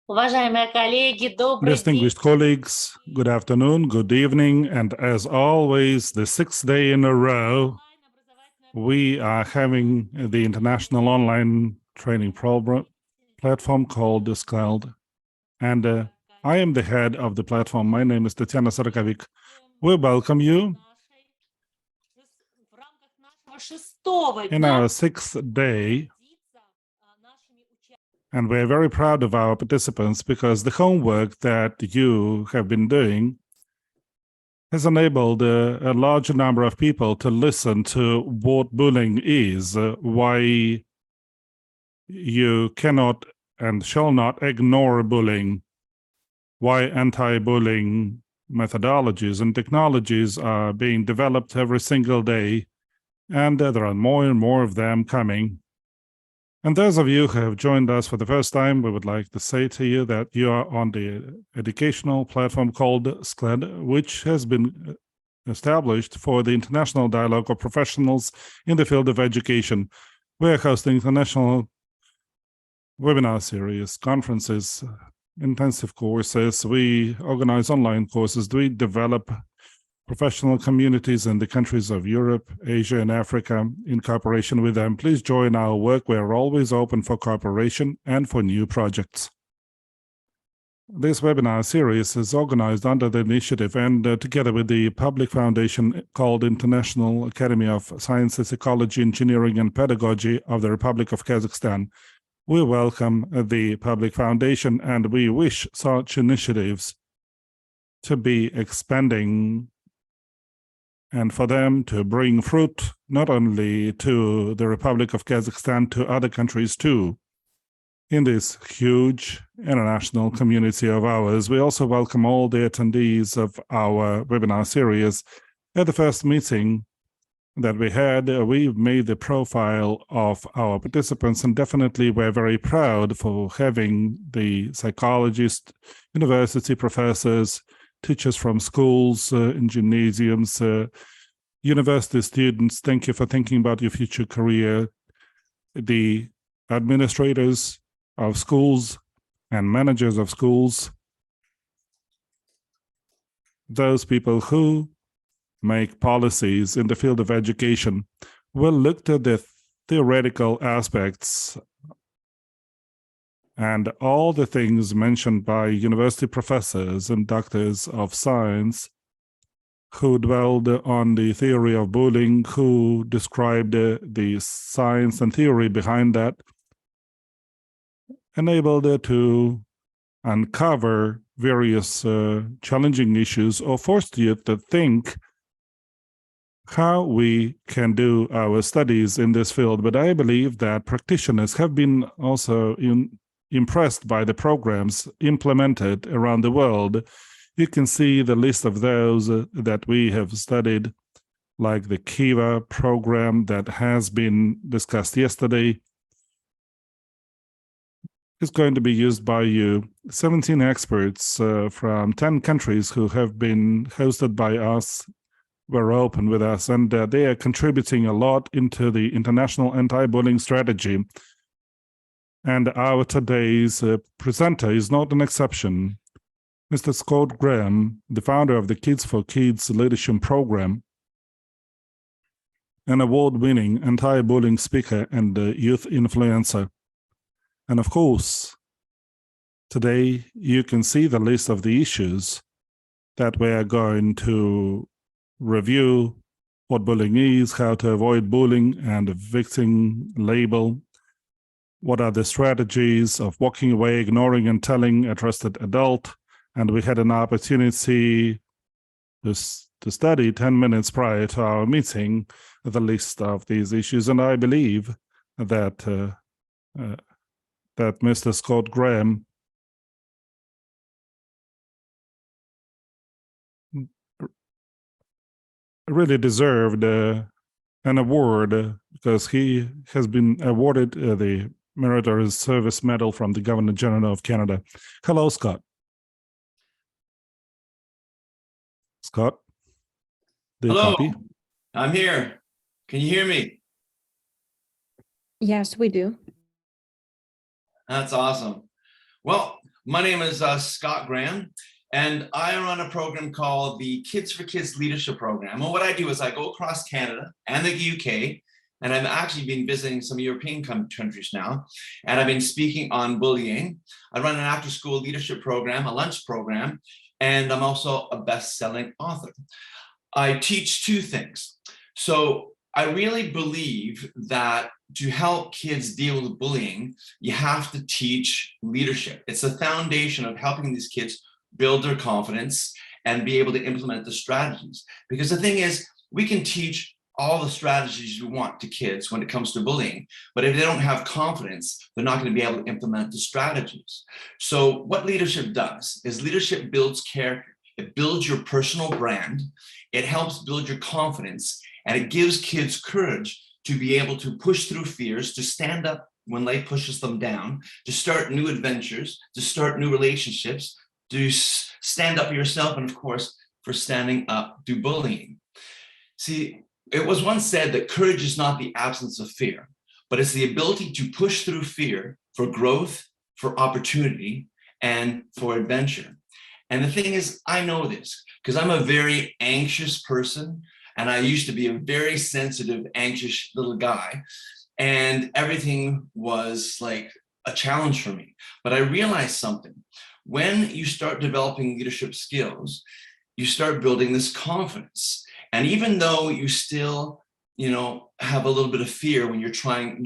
Уважаемые коллеги, добрый день. Distinguished colleagues, good afternoon, good evening, and as always, the sixth day in a row, we are having the international online training platform called Scald. And I am the head of the platform. My name is Tatiana Sarakovic. We welcome you in our sixth day. And we're very proud of our participants because the homework that you have been doing has enabled a large number of people to listen to what bullying is, why you cannot and shall not ignore bullying, why anti-bullying methodologies and technologies are being developed every single day, and there are more and more of them coming. And those of you who have joined us for the first time, we would like to say to you that you are on the educational platform called SCLED, which has been established for the international dialogue of professionals in the field of education. We're hosting international webinar series, conferences, intensive courses. We organize online courses. We develop professional communities in the countries of Europe, Asia, and Africa in cooperation with them. Please join our work. We're always open for cooperation and for new projects. This webinar series is organized under the initiative and together with the public foundation called International Academy of Sciences, Ecology, Engineering, and Pedagogy of the Republic of Kazakhstan. We welcome the public foundation and we wish such initiatives to be expanding and for them to bring fruit not only to the Republic of Kazakhstan, to other countries too. In this huge international community of ours, we also welcome all the attendees of our webinar series. At the first meeting that we had, we made the profile of our participants, and definitely we're very proud for having the psychologists, university professors, teachers from schools, in gymnasiums, university students. Thank you for thinking about your future career. The administrators of schools and managers of schools, those people who make policies in the field of education. We'll look at the theoretical aspects and all the things mentioned by university professors and doctors of science who dwelled on the theory of bullying, who described the science and theory behind that, enabled to uncover various challenging issues, or forced you to think how we can do our studies in this field. But I believe that practitioners have been also impressed by the programs implemented around the world. You can see the list of those that we have studied, like the Kiva program that has been discussed yesterday. Is going to be used by you. 17 experts from 10 countries who have been hosted by us were open with us, and they are contributing a lot into the international anti-bullying strategy. And our today's presenter is not an exception. Mr. Scott Graham, the founder of the Kids for Kids Leadership Program, an award-winning anti-bullying speaker and youth influencer. And of course, today you can see the list of the issues that we are going to review: what bullying is, how to avoid bullying and a victim label, what are the strategies of walking away, ignoring and telling a trusted adult. And we had an opportunity to study 10 minutes prior to our meeting the list of these issues. And I believe that that Mr. Scott Graham really deserved an award because he has been awarded the Meritorious Service Medal from the Governor General of Canada. Hello, Scott. Scott, do you Hello, copy? I'm here. Can you hear me? Yes, we do. That's awesome. Well, My name is Scott Graham, and I run a program called the Kids for Kids Leadership Program. And what I do is I go across Canada and the UK, and I've actually been visiting some European countries now, and I've been speaking on bullying. I run an after-school leadership program, a lunch program, and I'm also a best-selling author. I teach two things. So I really believe that to help kids deal with bullying, you have to teach leadership. It's the foundation of helping these kids build their confidence and be able to implement the strategies. Because the thing is, we can teach all the strategies we want to kids when it comes to bullying, but if they don't have confidence, they're not going to be able to implement the strategies. So what leadership does is leadership builds character. It builds your personal brand. It helps build your confidence, and it gives kids courage to be able to push through fears, to stand up when life pushes them down, to start new adventures, to start new relationships, to stand up for yourself, and of course, for standing up to bullying. See, it was once said that courage is not the absence of fear, but it's the ability to push through fear for growth, for opportunity, and for adventure. And the thing is, I know this because I'm a very anxious person, and I used to be a very sensitive, anxious little guy, and everything was like a challenge for me. But I realized something. When you start developing leadership skills, you start building this confidence. And even though you still, have a little bit of fear when you're trying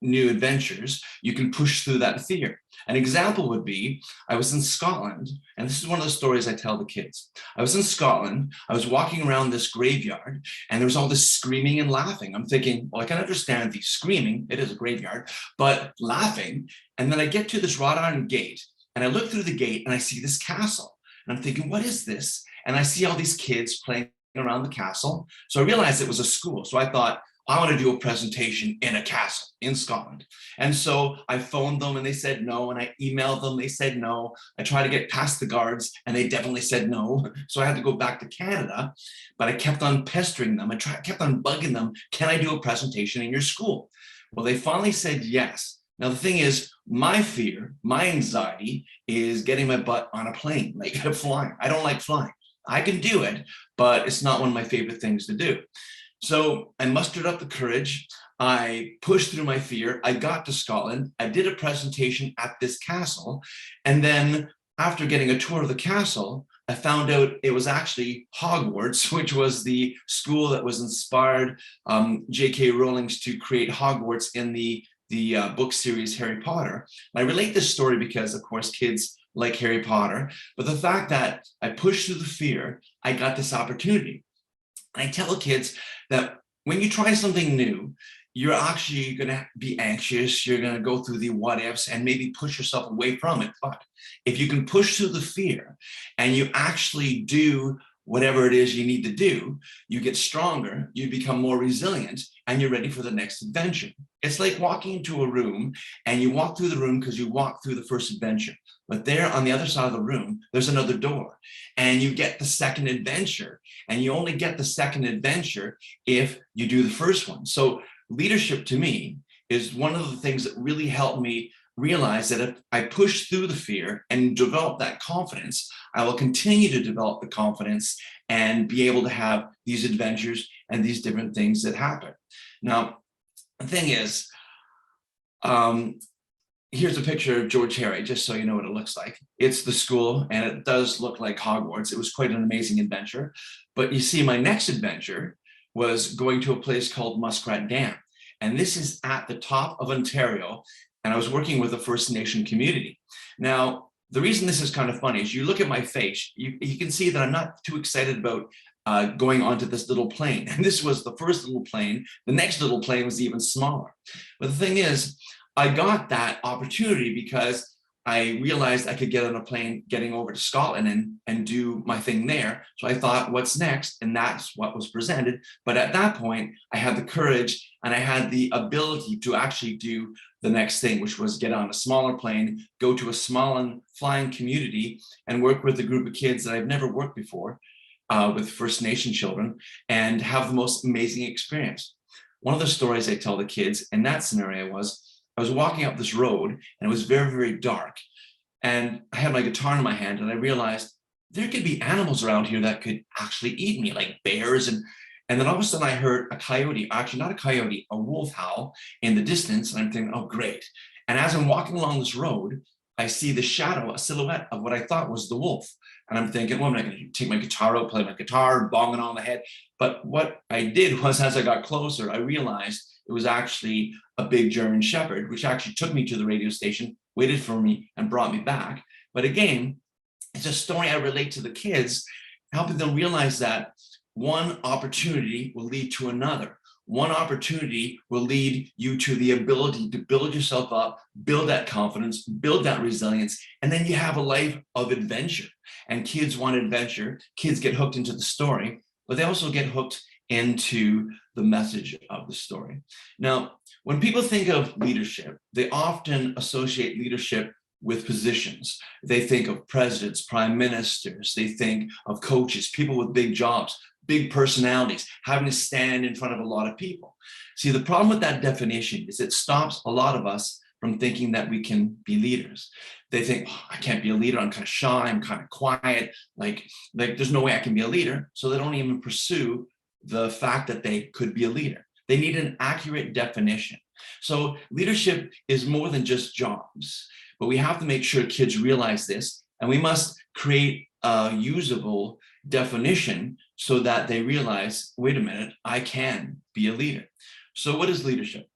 new adventures, you can push through that fear. An example would be, I was in Scotland, and this is one of the stories I tell the kids. I was in Scotland, I was walking around this graveyard, and there was all this screaming and laughing. I'm thinking, well, I can understand the screaming, it is a graveyard, but laughing. And then I get to this wrought iron gate, and I look through the gate, and I see this castle. And I'm thinking, what is this? And I see all these kids playing around the castle. So I realized it was a school. So I thought, I want to do a presentation in a castle in Scotland. And so I phoned them and they said no. And I emailed them, they said no. I tried to get past the guards and they definitely said no. So I had to go back to Canada, but I kept on pestering them. I kept on bugging them. Can I do a presentation in your school? Well, they finally said yes. Now, the thing is, my fear, my anxiety is getting my butt on a plane, like flying. I don't like flying. I can do it, but it's not one of my favorite things to do. So I mustered up the courage. I pushed through my fear. I got to Scotland. I did a presentation at this castle. And then after getting a tour of the castle, I found out it was actually Hogwarts, which was the school that was inspired J.K. Rowling to create Hogwarts in the book series Harry Potter. I relate this story because, of course, kids like Harry Potter, but the fact that I pushed through the fear, I got this opportunity. And I tell kids that when you try something new, you're actually going to be anxious. You're going to go through the what ifs and maybe push yourself away from it. But if you can push through the fear and you actually do whatever it is you need to do, you get stronger, you become more resilient, and you're ready for the next adventure. It's like walking into a room and you walk through the room because you walked through the first adventure. But there on the other side of the room, there's another door and you get the second adventure, and you only get the second adventure if you do the first one. So leadership to me is one of the things that really helped me realize that if I push through the fear and develop that confidence, I will continue to develop the confidence and be able to have these adventures and these different things that happen. Now, the thing is, here's a picture of George Harry, just so you know what it looks like. It's the school, and it does look like Hogwarts. It was quite an amazing adventure. But you see, my next adventure was going to a place called Muskrat Dam. And this is at the top of Ontario, and I was working with a First Nation community. Now, the reason this is kind of funny is you look at my face, you can see that I'm not too excited about going onto this little plane. And this was the first little plane. The next little plane was even smaller. But the thing is, I got that opportunity because I realized I could get on a plane getting over to Scotland and do my thing there. So I thought, what's next? And that's what was presented. But at that point, I had the courage and I had the ability to actually do the next thing, which was get on a smaller plane, go to a small flying community and work with a group of kids that I've never worked before with First Nation children and have the most amazing experience. One of the stories I tell the kids in that scenario was, I was walking up this road and it was very, very dark. And I had my guitar in my hand, and I realized there could be animals around here that could actually eat me, like bears. And then all of a sudden I heard a coyote, actually not a coyote, a wolf howl in the distance. And I'm thinking, oh, great. And as I'm walking along this road, I see the shadow, a silhouette of what I thought was the wolf. And I'm thinking, well, I'm not going to take my guitar out, play my guitar, bonging on the head. But what I did was, as I got closer, I realized it was actually a big German Shepherd, which actually took me to the radio station, waited for me, and brought me back. But again, it's a story I relate to the kids, helping them realize that one opportunity will lead to another. One opportunity will lead you to the ability to build yourself up, build that confidence, build that resilience, and then you have a life of adventure. And kids want adventure. Kids get hooked into the story, but they also get hooked into the message of the story. Now, when people think of leadership, they often associate leadership with positions. They think of presidents, prime ministers, they think of coaches, people with big jobs, big personalities, having to stand in front of a lot of people. See, the problem with that definition is it stops a lot of us from thinking that we can be leaders. They think, oh, I can't be a leader, I'm kind of shy, I'm kind of quiet, like there's no way I can be a leader. So they don't even pursue the fact that they could be a leader. They need an accurate definition. So leadership is more than just jobs, but we have to make sure kids realize this, and we must create a usable definition so that they realize, wait a minute, I can be a leader. So what is leadership?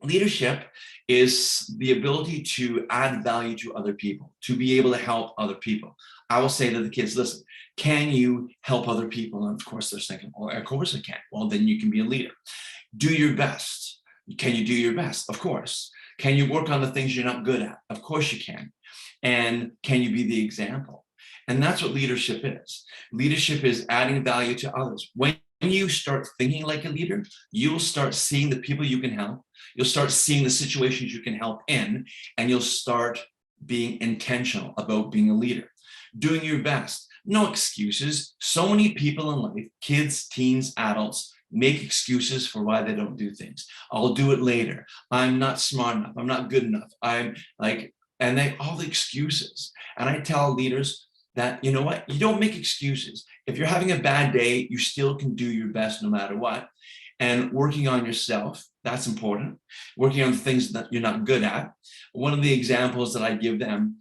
Leadership is the ability to add value to other people, to be able to help other people. I will say to the kids, listen, can you help other people? And of course they're thinking, well, of course I can. Well, then you can be a leader. Do your best. Can you do your best? Of course. Can you work on the things you're not good at? Of course you can. And can you be the example? And that's what leadership is. Leadership is adding value to others. When you start thinking like a leader, you'll start seeing the people you can help. You'll start seeing the situations you can help in, and you'll start being intentional about being a leader. Doing your best. No excuses. So many people in life, kids, teens, adults, make excuses for why they don't do things. I'll do it later. I'm not smart enough. I'm not good enough. I'm like, and they all the excuses. And I tell leaders that, you know what, you don't make excuses. If you're having a bad day, you still can do your best no matter what. And working on yourself, that's important. Working on the things that you're not good at. One of the examples that I give them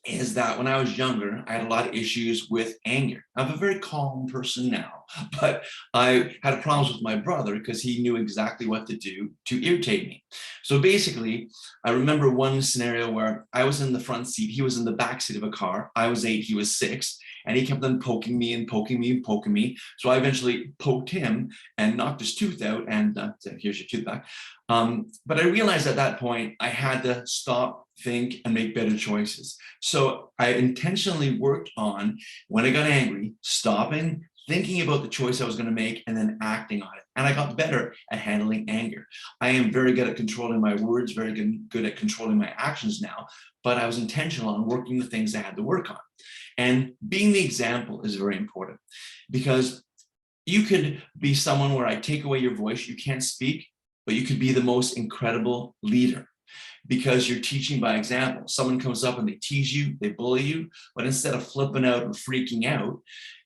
is that when I was younger, I had a lot of issues with anger. I'm a very calm person now, but I had problems with my brother because he knew exactly what to do to irritate me. So basically, I remember one scenario where I was in the front seat, he was in the back seat of a car. I was 8, he was 6, and he kept on poking me and poking me and poking me. So I eventually poked him and knocked his tooth out, and here's your tooth back. But I realized at that point, I had to stop, think, and make better choices. So I intentionally worked on, when I got angry, stopping, thinking about the choice I was going to make, and then acting on it. And I got better at handling anger. I am very good at controlling my words, very good at controlling my actions now, but I was intentional on working the things I had to work on. And being the example is very important, because you could be someone where I take away your voice, you can't speak, but you could be the most incredible leader because you're teaching by example. Someone comes up and they tease you, they bully you, but instead of flipping out and freaking out,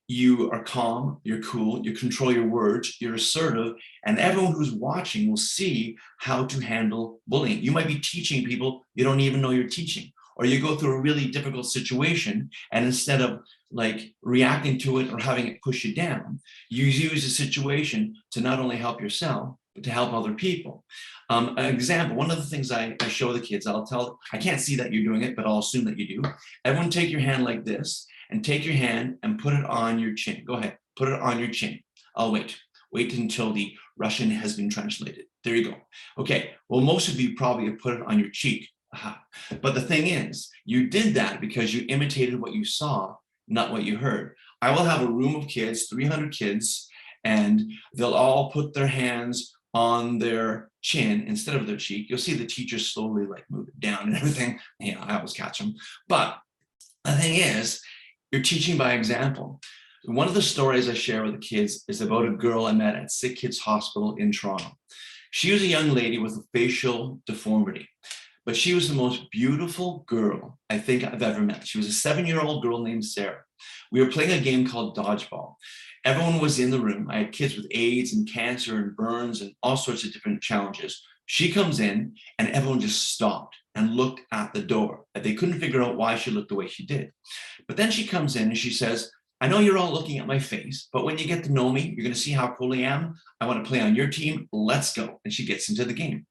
you are calm, you're cool, you control your words, you're assertive, and everyone who's watching will see how to handle bullying. You might be teaching people you don't even know you're teaching, or you go through a really difficult situation, and instead of like reacting to it or having it push you down, you use the situation to not only help yourself, but to help other people. An example, one of the things I show the kids, I can't see that you're doing it, but I'll assume that you do. Everyone take your hand like this, and take your hand and put it on your chin. Go ahead, put it on your chin. I'll wait. Wait until the Russian has been translated. There you go. Okay, well, most of you probably have put it on your cheek. Aha. But the thing is, you did that because you imitated what you saw, not what you heard. I will have a room of kids, 300 kids, and they'll all put their hands on their chin instead of their cheek. You'll see the teacher slowly like move it down and everything. Yeah, I always catch them. But the thing is, you're teaching by example. One of the stories I share with the kids is about a girl I met at Sick Kids Hospital in Toronto. She was a young lady with a facial deformity, but she was the most beautiful girl I think I've ever met. She was a 7-year-old girl named Sarah. We were playing a game called dodgeball. Everyone was in the room. I had kids with AIDS and cancer and burns and all sorts of different challenges. She comes in and everyone just stopped and looked at the door. They couldn't figure out why she looked the way she did. But then she comes in and she says, I know you're all looking at my face, but when you get to know me, you're going to see how cool I am. I want to play on your team. Let's go. And she gets into the game.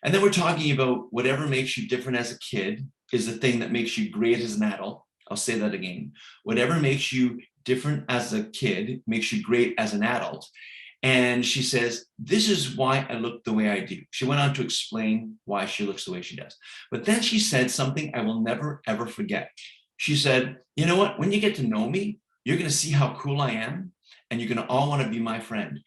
And then we're talking about whatever makes you different as a kid is the thing that makes you great as an adult. I'll say that again. Whatever makes you different as a kid makes you great as an adult. And she says, this is why I look the way I do. She went on to explain why she looks the way she does. But then she said something I will never, ever forget. She said, you know what? When you get to know me, you're going to see how cool I am, and you're going to all want to be my friend.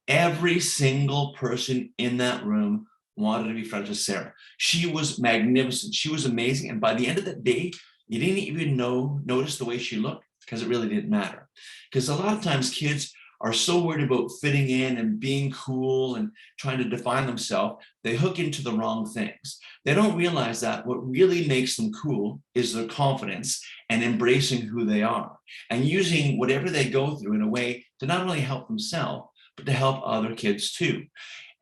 Every single person in that room wanted to be friends with Sarah. She was magnificent. She was amazing. And by the end of the day, you didn't even notice the way she looked, because it really didn't matter. Because a lot of times kids are so worried about fitting in and being cool and trying to define themselves, they hook into the wrong things. They don't realize that what really makes them cool is their confidence and embracing who they are and using whatever they go through in a way to not only help themselves, but to help other kids too,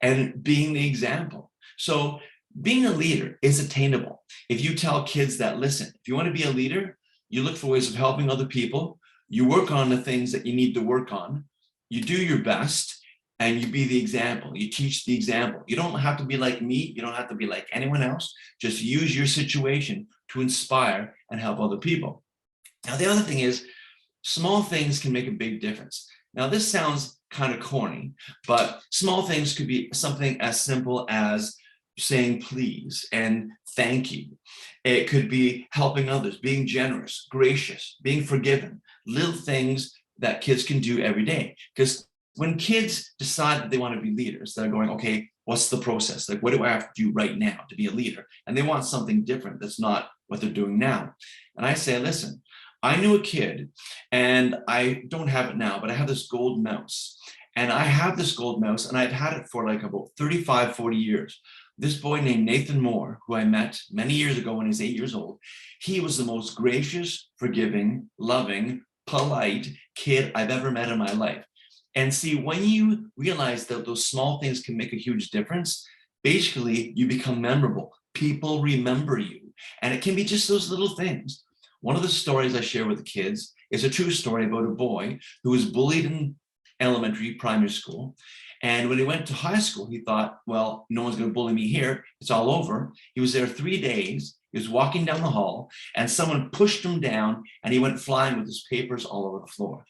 and being the example. So being a leader is attainable. If you tell kids that, listen, if you want to be a leader, you look for ways of helping other people, you work on the things that you need to work on, you do your best, and you be the example. You teach the example. You don't have to be like me. You don't have to be like anyone else. Just use your situation to inspire and help other people. Now, the other thing is, small things can make a big difference. Now, this sounds kind of corny, but small things could be something as simple as saying please and thank you. It could be helping others, being generous, gracious, being forgiven, little things that kids can do every day. Because when kids decide that they want to be leaders, they're going, okay, what's the process? Like, what do I have to do right now to be a leader? And they want something different that's not what they're doing now. And I say, listen, I knew a kid, and I don't have it now, but I have this gold mouse. And I have this gold mouse, and I've had it for like about 35, 40 years. This boy named Nathan Moore, who I met many years ago when he was 8 years old, he was the most gracious, forgiving, loving, polite kid I've ever met in my life. And see, when you realize that those small things can make a huge difference, basically you become memorable. People remember you. And it can be just those little things. One of the stories I share with the kids is a true story about a boy who was bullied in elementary, primary school. And when he went to high school, he thought, well, no one's going to bully me here. It's all over. He was there 3 days. He was walking down the hall, and someone pushed him down, and he went flying with his papers all over the floor.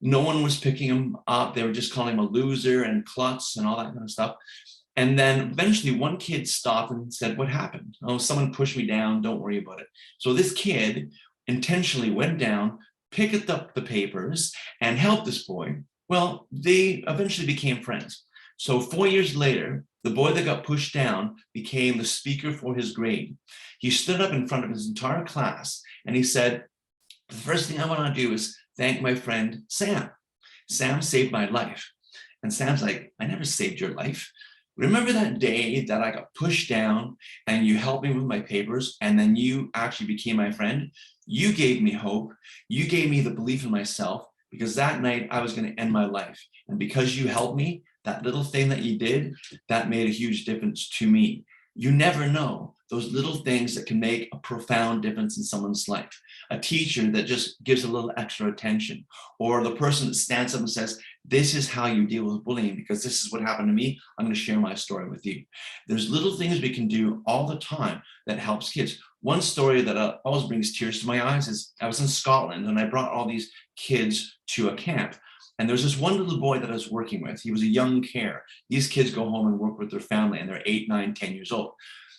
No one was picking him up. They were just calling him a loser and klutz and all that kind of stuff. And then eventually one kid stopped and said, what happened? Oh, someone pushed me down. Don't worry about it. So this kid intentionally went down, picked up the papers, and helped this boy. Well, they eventually became friends. So 4 years later, the boy that got pushed down became the speaker for his grade. He stood up in front of his entire class and he said, the first thing I want to do is thank my friend Sam. Sam saved my life. And Sam's like, I never saved your life. Remember that day that I got pushed down and you helped me with my papers, and then you actually became my friend? You gave me hope. You gave me the belief in myself, because that night I was going to end my life. And because you helped me, that little thing that you did, that made a huge difference to me. You never know those little things that can make a profound difference in someone's life. A teacher that just gives a little extra attention, or the person that stands up and says, this is how you deal with bullying, because this is what happened to me. I'm going to share my story with you. There's little things we can do all the time that helps kids. One story that always brings tears to my eyes is I was in Scotland and I brought all these kids to a camp. And there's this one little boy that I was working with. He was a young care. These kids go home and work with their family, and they're 8, 9, 10 years old.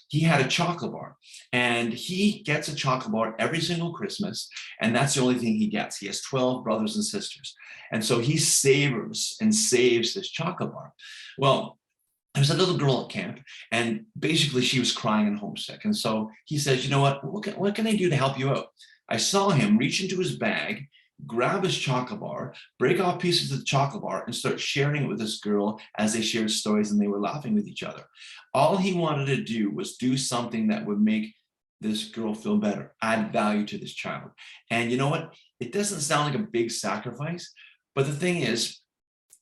He had a chocolate bar, and he gets a chocolate bar every single Christmas, and that's the only thing he gets. He has 12 brothers and sisters. And so he savors and saves this chocolate bar. Well, there was a little girl at camp, and basically she was crying and homesick. And so he says, you know what can I do to help you out? I saw him reach into his bag, grab his chocolate bar, break off pieces of the chocolate bar, and start sharing it with this girl as they shared stories and they were laughing with each other. All he wanted to do was do something that would make this girl feel better, add value to this child. And you know what? It doesn't sound like a big sacrifice, but the thing is,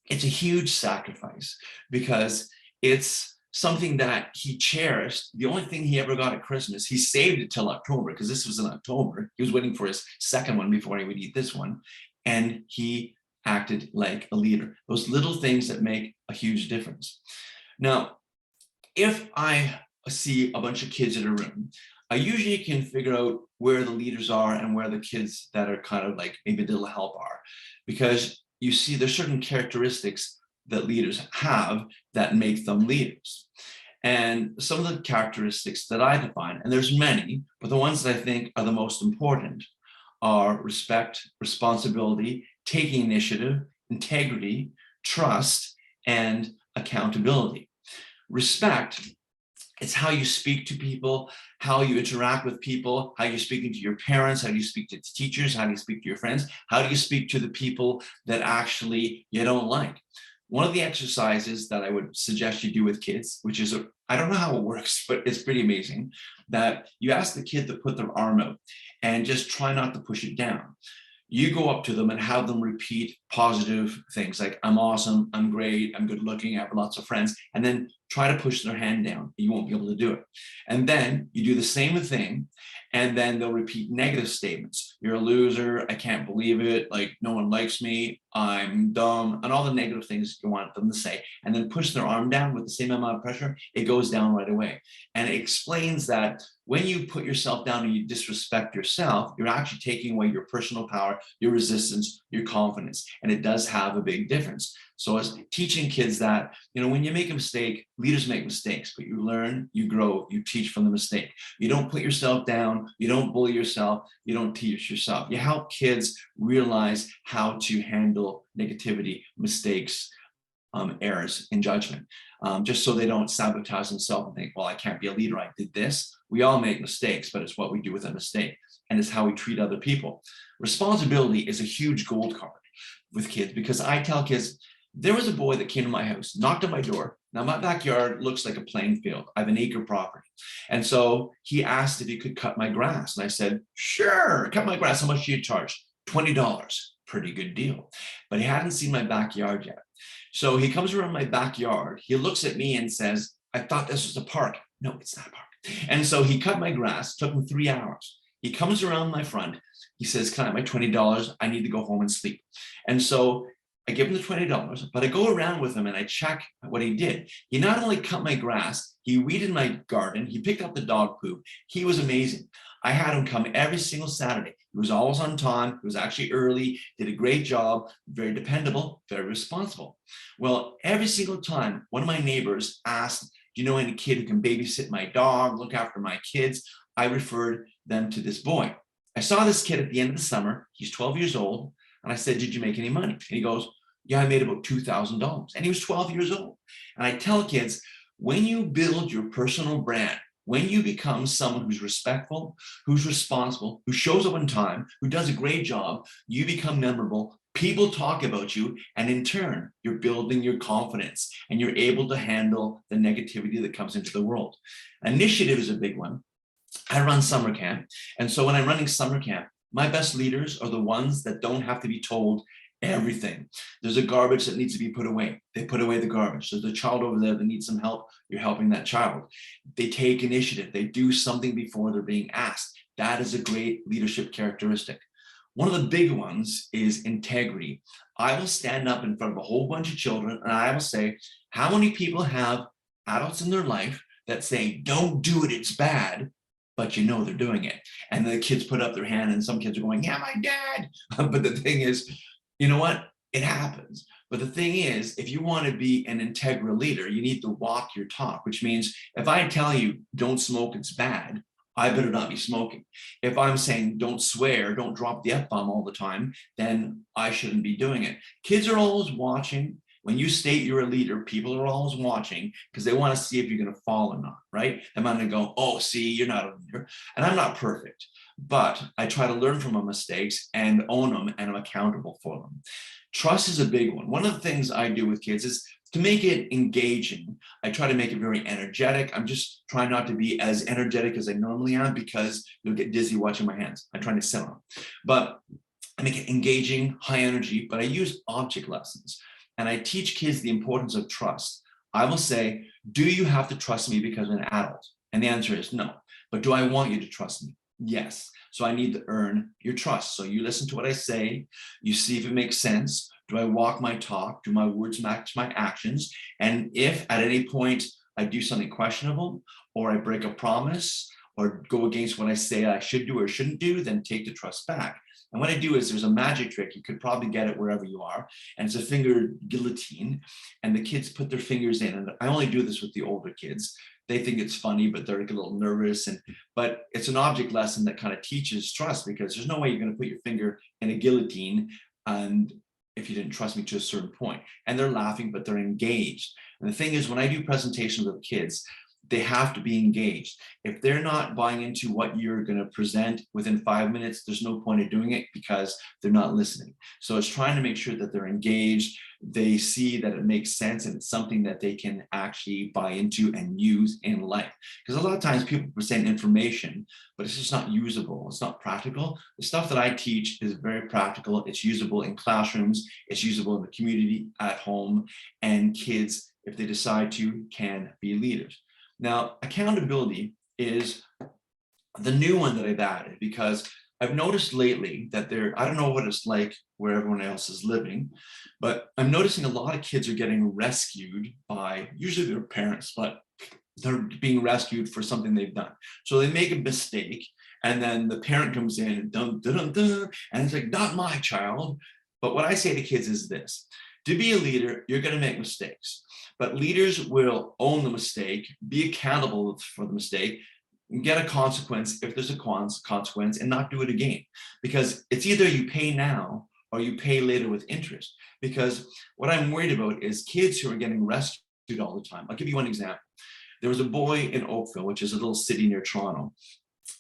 it's a huge sacrifice because it's something that he cherished. The only thing he ever got at Christmas, he saved it till October because this was in October. He was waiting for his second one before he would eat this one. And he acted like a leader. Those little things that make a huge difference. Now, if I see a bunch of kids in a room, I usually can figure out where the leaders are and where the kids that are kind of like maybe a little help are, because you see there's certain characteristics that leaders have that make them leaders. And some of the characteristics that I define, and there's many, but the ones that I think are the most important are respect, responsibility, taking initiative, integrity, trust, and accountability. Respect, it's how you speak to people, how you interact with people, how you're speaking to your parents, how do you speak to teachers, how do you speak to your friends, how do you speak to the people that actually you don't like. One of the exercises that I would suggest you do with kids, which is, I don't know how it works, but it's pretty amazing, that you ask the kid to put their arm out and just try not to push it down. You go up to them and have them repeat positive things like, I'm awesome, I'm great, I'm good looking, I have lots of friends, and then try to push their hand down. You won't be able to do it. And then you do the same thing, and then they'll repeat negative statements. You're a loser, I can't believe it, like no one likes me, I'm dumb, and all the negative things you want them to say, and then push their arm down with the same amount of pressure, it goes down right away. And it explains that when you put yourself down and you disrespect yourself, you're actually taking away your personal power, your resistance, your confidence, and it does have a big difference. So as teaching kids that, you know, when you make a mistake, leaders make mistakes, but you learn, you grow, you teach from the mistake. You don't put yourself down, you don't bully yourself, you don't teach yourself. You help kids realize how to handle negativity, mistakes, errors in judgment, just so they don't sabotage themselves and think, well, I can't be a leader, I did this. We all make mistakes, but it's what we do with a mistake, and it's how we treat other people. Responsibility is a huge gold card with kids, because I tell kids, there was a boy that came to my house, knocked on my door. Now my backyard looks like a playing field. I have an acre property. And so he asked if he could cut my grass. And I said, sure, cut my grass. How much do you charge? $20. Pretty good deal. But he hadn't seen my backyard yet. So he comes around my backyard. He looks at me and says, I thought this was a park. No, it's not a park. And so he cut my grass, took him 3 hours. He comes around my front. He says, can I have my $20? I need to go home and sleep. And so I give him the $20, but I go around with him and I check what he did. He not only cut my grass, he weeded my garden, he picked up the dog poop. He was amazing. I had him come every single Saturday. He was always on time. He was actually early, did a great job, very dependable, very responsible. Well, every single time one of my neighbors asked, do you know any kid who can babysit my dog, look after my kids? I referred them to this boy. I saw this kid at the end of the summer. He's 12 years old. And I said, did you make any money? And he goes, yeah, I made about $2,000. And he was 12 years old. And I tell kids, when you build your personal brand, when you become someone who's respectful, who's responsible, who shows up on time, who does a great job, you become memorable. People talk about you, and in turn, you're building your confidence and you're able to handle the negativity that comes into the world. Initiative is a big one. I run summer camp. And so when I'm running summer camp, my best leaders are the ones that don't have to be told everything. There's a garbage that needs to be put away. They put away the garbage. There's a child over there that needs some help. You're helping that child. They take initiative. They do something before they're being asked. That is a great leadership characteristic. One of the big ones is integrity. I will stand up in front of a whole bunch of children and I will say, how many people have adults in their life that say, don't do it, it's bad, but you know they're doing it. And the kids put up their hand and some kids are going, yeah, my dad. But the thing is, you know what? It happens. But the thing is, if you want to be an integral leader, you need to walk your talk, which means if I tell you don't smoke, it's bad, I better not be smoking. If I'm saying don't swear, don't drop the F-bomb all the time, then I shouldn't be doing it. Kids are always watching. When you state you're a leader, people are always watching because they want to see if you're going to fall or not, right? They're going to go, oh, see, you're not a leader. And I'm not perfect, but I try to learn from my mistakes and own them, and I'm accountable for them. Trust is a big one. One of the things I do with kids is to make it engaging. I try to make it very energetic. I'm just trying not to be as energetic as I normally am because you'll get dizzy watching my hands. I'm trying to sit on them. But I make it engaging, high energy, but I use object lessons. And I teach kids the importance of trust. I will say, do you have to trust me because I'm an adult? And the answer is no. But do I want you to trust me? Yes. So I need to earn your trust. So you listen to what I say, you see if it makes sense. Do I walk my talk? Do my words match my actions? And if at any point I do something questionable, or I break a promise, or go against what I say I should do or shouldn't do, then take the trust back. And what I do is there's a magic trick. You could probably get it wherever you are. And it's a finger guillotine. And the kids put their fingers in. And I only do this with the older kids. They think it's funny, but they're like a little nervous. But it's an object lesson that kind of teaches trust, because there's no way you're going to put your finger in a guillotine and if you didn't trust me to a certain point. And they're laughing, but they're engaged. And the thing is, when I do presentations with kids, they have to be engaged. If they're not buying into what you're going to present within 5 minutes, there's no point in doing it because they're not listening. So it's trying to make sure that they're engaged. They see that it makes sense and it's something that they can actually buy into and use in life. Because a lot of times people present information, but it's just not usable. It's not practical. The stuff that I teach is very practical. It's usable in classrooms. It's usable in the community, at home, and kids, if they decide to, can be leaders. Now, accountability is the new one that I've added, because I've noticed lately that I don't know what it's like where everyone else is living, but I'm noticing a lot of kids are getting rescued by usually their parents, but they're being rescued for something they've done. So they make a mistake, and then the parent comes in and dun, dun, dun, dun, and it's like, not my child. But what I say to kids is this: to be a leader, you're going to make mistakes. But leaders will own the mistake, be accountable for the mistake, get a consequence if there's a consequence, and not do it again. Because it's either you pay now or you pay later with interest. Because what I'm worried about is kids who are getting rescued all the time. I'll give you one example. There was a boy in Oakville, which is a little city near Toronto,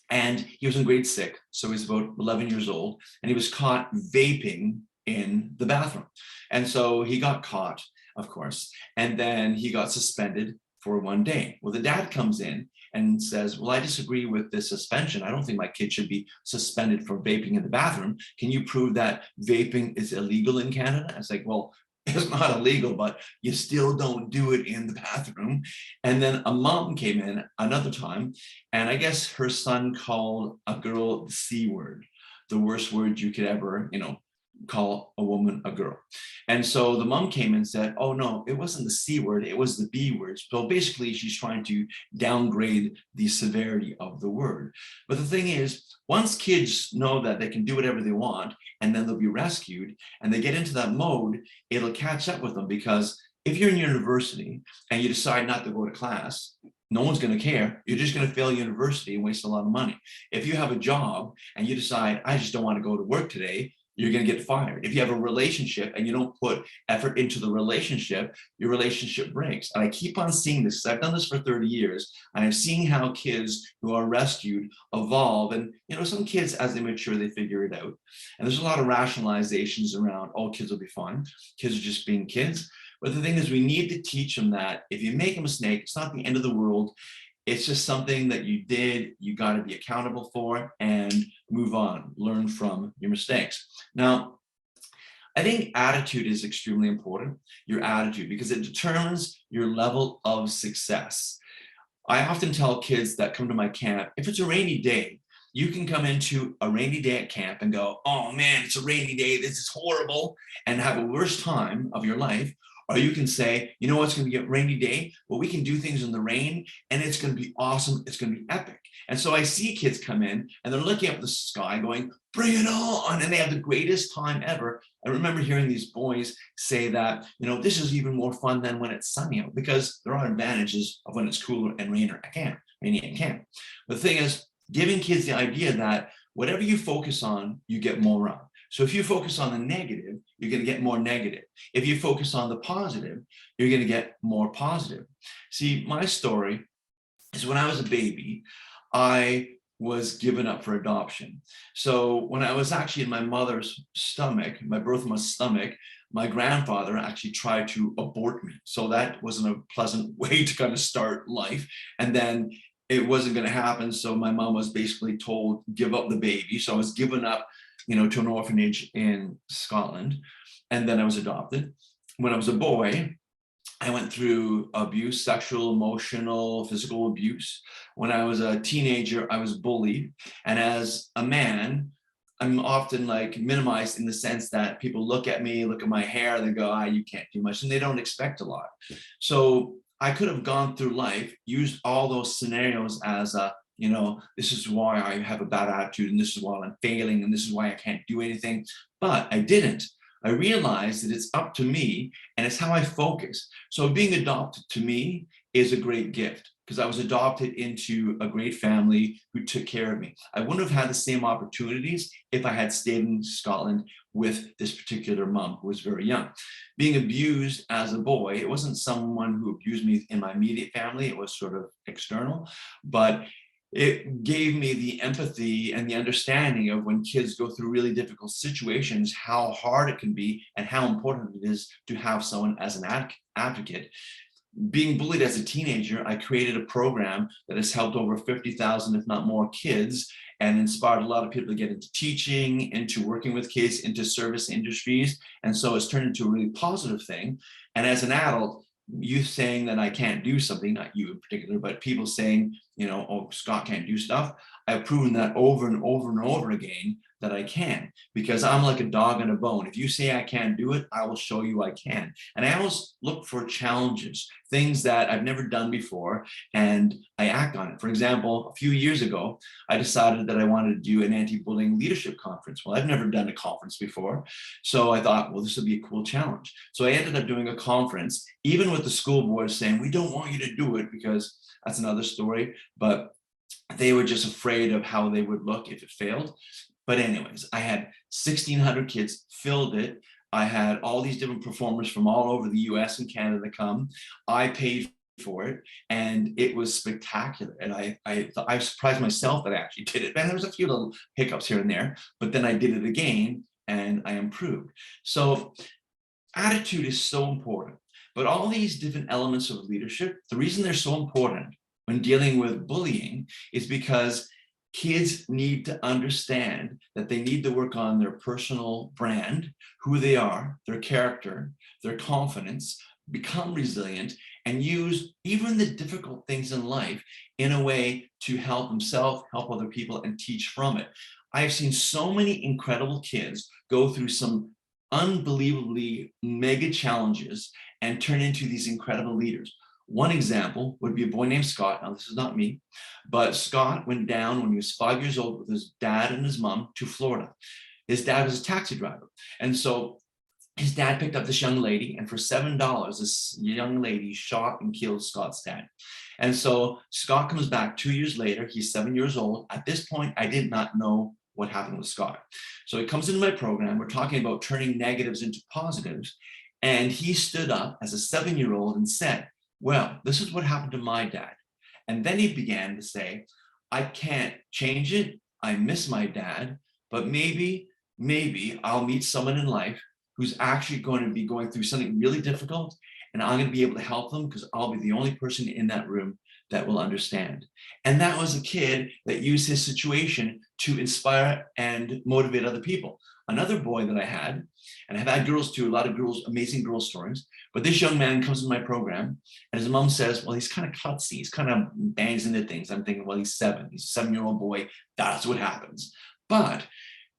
and he was in grade 6, so he's about 11 years old, and he was caught vaping in the bathroom. And so he got caught, of course, and then he got suspended for 1 day. Well, the dad comes in and says, well, I disagree with this suspension. I don't think my kid should be suspended for vaping in the bathroom. Can you prove that vaping is illegal in Canada? It's like, well, it's not illegal, but you still don't do it in the bathroom. And then a mom came in another time, and I guess her son called a girl the C word, the worst word you could ever, call a woman a girl. And so the mom came and said, oh no, it wasn't the C word, it was the B word. So basically she's trying to downgrade the severity of the word. But the thing is, once kids know that they can do whatever they want, and then they'll be rescued, and they get into that mode, it'll catch up with them. Because if you're in university and you decide not to go to class, no one's going to care. You're just going to fail university and waste a lot of money. If you have a job and you decide, I just don't want to go to work today, you're going to get fired. If you have a relationship and you don't put effort into the relationship, your relationship breaks. And I keep on seeing this. I've done this for 30 years, and I'm seeing how kids who are rescued evolve. And some kids, as they mature, they figure it out. And there's a lot of rationalizations around, oh, kids will be fine. Kids are just being kids. But the thing is, we need to teach them that if you make a mistake, it's not the end of the world. It's just something that you did, you got to be accountable for, and move on, learn from your mistakes. Now, I think attitude is extremely important, your attitude, because it determines your level of success. I often tell kids that come to my camp, if it's a rainy day, you can come into a rainy day at camp and go, oh man, it's a rainy day, this is horrible, and have a worst time of your life. Or you can say, you know what's going to be a rainy day? Well, we can do things in the rain, and it's going to be awesome. It's going to be epic. And so I see kids come in, and they're looking up at the sky going, bring it on. And they have the greatest time ever. I remember hearing these boys say that, this is even more fun than when it's sunny out, because there are advantages of when it's cooler and rainy at camp. But the thing is, giving kids the idea that whatever you focus on, you get more of. So if you focus on the negative, you're going to get more negative. If you focus on the positive, you're going to get more positive. See, my story is when I was a baby, I was given up for adoption. So when I was actually in my mother's stomach, my birth mother's stomach, my grandfather actually tried to abort me. So that wasn't a pleasant way to kind of start life. And then it wasn't going to happen. So my mom was basically told, give up the baby. So I was given up, to an orphanage in Scotland. And then I was adopted. When I was a boy, I went through abuse, sexual, emotional, physical abuse. When I was a teenager, I was bullied. And as a man, I'm often like minimized in the sense that people look at me, look at my hair, they go, you can't do much, and they don't expect a lot. So I could have gone through life, used all those scenarios as this is why I have a bad attitude, and this is why I'm failing, and this is why I can't do anything. But I didn't. I realized that it's up to me, and it's how I focus. So being adopted to me is a great gift, because I was adopted into a great family who took care of me. I wouldn't have had the same opportunities if I had stayed in Scotland with this particular mom who was very young. Being abused as a boy, it wasn't someone who abused me in my immediate family, it was sort of external, but it gave me the empathy and the understanding of when kids go through really difficult situations, how hard it can be and how important it is to have someone as an advocate. Being bullied as a teenager, I created a program that has helped over 50,000, if not more, kids, and inspired a lot of people to get into teaching, into working with kids, into service industries. And so it's turned into a really positive thing. And as an adult, you saying that I can't do something, not you in particular, but people saying, Scott can't do stuff. I've proven that over and over and over again that I can, because I'm like a dog on a bone. If you say I can't do it, I will show you I can. And I always look for challenges, things that I've never done before, and I act on it. For example, a few years ago, I decided that I wanted to do an anti-bullying leadership conference. Well, I've never done a conference before. So I thought, well, this would be a cool challenge. So I ended up doing a conference, even with the school board saying, we don't want you to do it, because that's another story, but they were just afraid of how they would look if it failed. But anyways, I had 1,600 kids, filled it. I had all these different performers from all over the US and Canada come. I paid for it, and it was spectacular. And I surprised myself that I actually did it. And there was a few little hiccups here and there, but then I did it again and I improved. So attitude is so important. But all these different elements of leadership, the reason they're so important when dealing with bullying is because kids need to understand that they need to work on their personal brand, who they are, their character, their confidence, become resilient, and use even the difficult things in life in a way to help themselves, help other people, and teach from it. I've seen so many incredible kids go through some unbelievably mega challenges and turn into these incredible leaders. One example would be a boy named Scott. Now, this is not me, but Scott went down when he was 5 years old with his dad and his mom to Florida. His dad was a taxi driver. And so his dad picked up this young lady, and for $7, this young lady shot and killed Scott's dad. And so Scott comes back 2 years later. He's 7 years old. At this point, I did not know what happened with Scott. So he comes into my program. We're talking about turning negatives into positives. And he stood up as a 7-year-old and said, well, this is what happened to my dad. And then he began to say, I can't change it. I miss my dad, but maybe I'll meet someone in life who's actually going to be going through something really difficult, and I'm going to be able to help them because I'll be the only person in that room that will understand. And that was a kid that used his situation to inspire and motivate other people. Another boy that I had, and I've had girls too, a lot of girls, amazing girl stories, but this young man comes in my program and his mom says, well, he's kind of klutzy, he's kind of bangs into things. I'm thinking, well, he's 7, he's a 7-year-old boy, that's what happens. But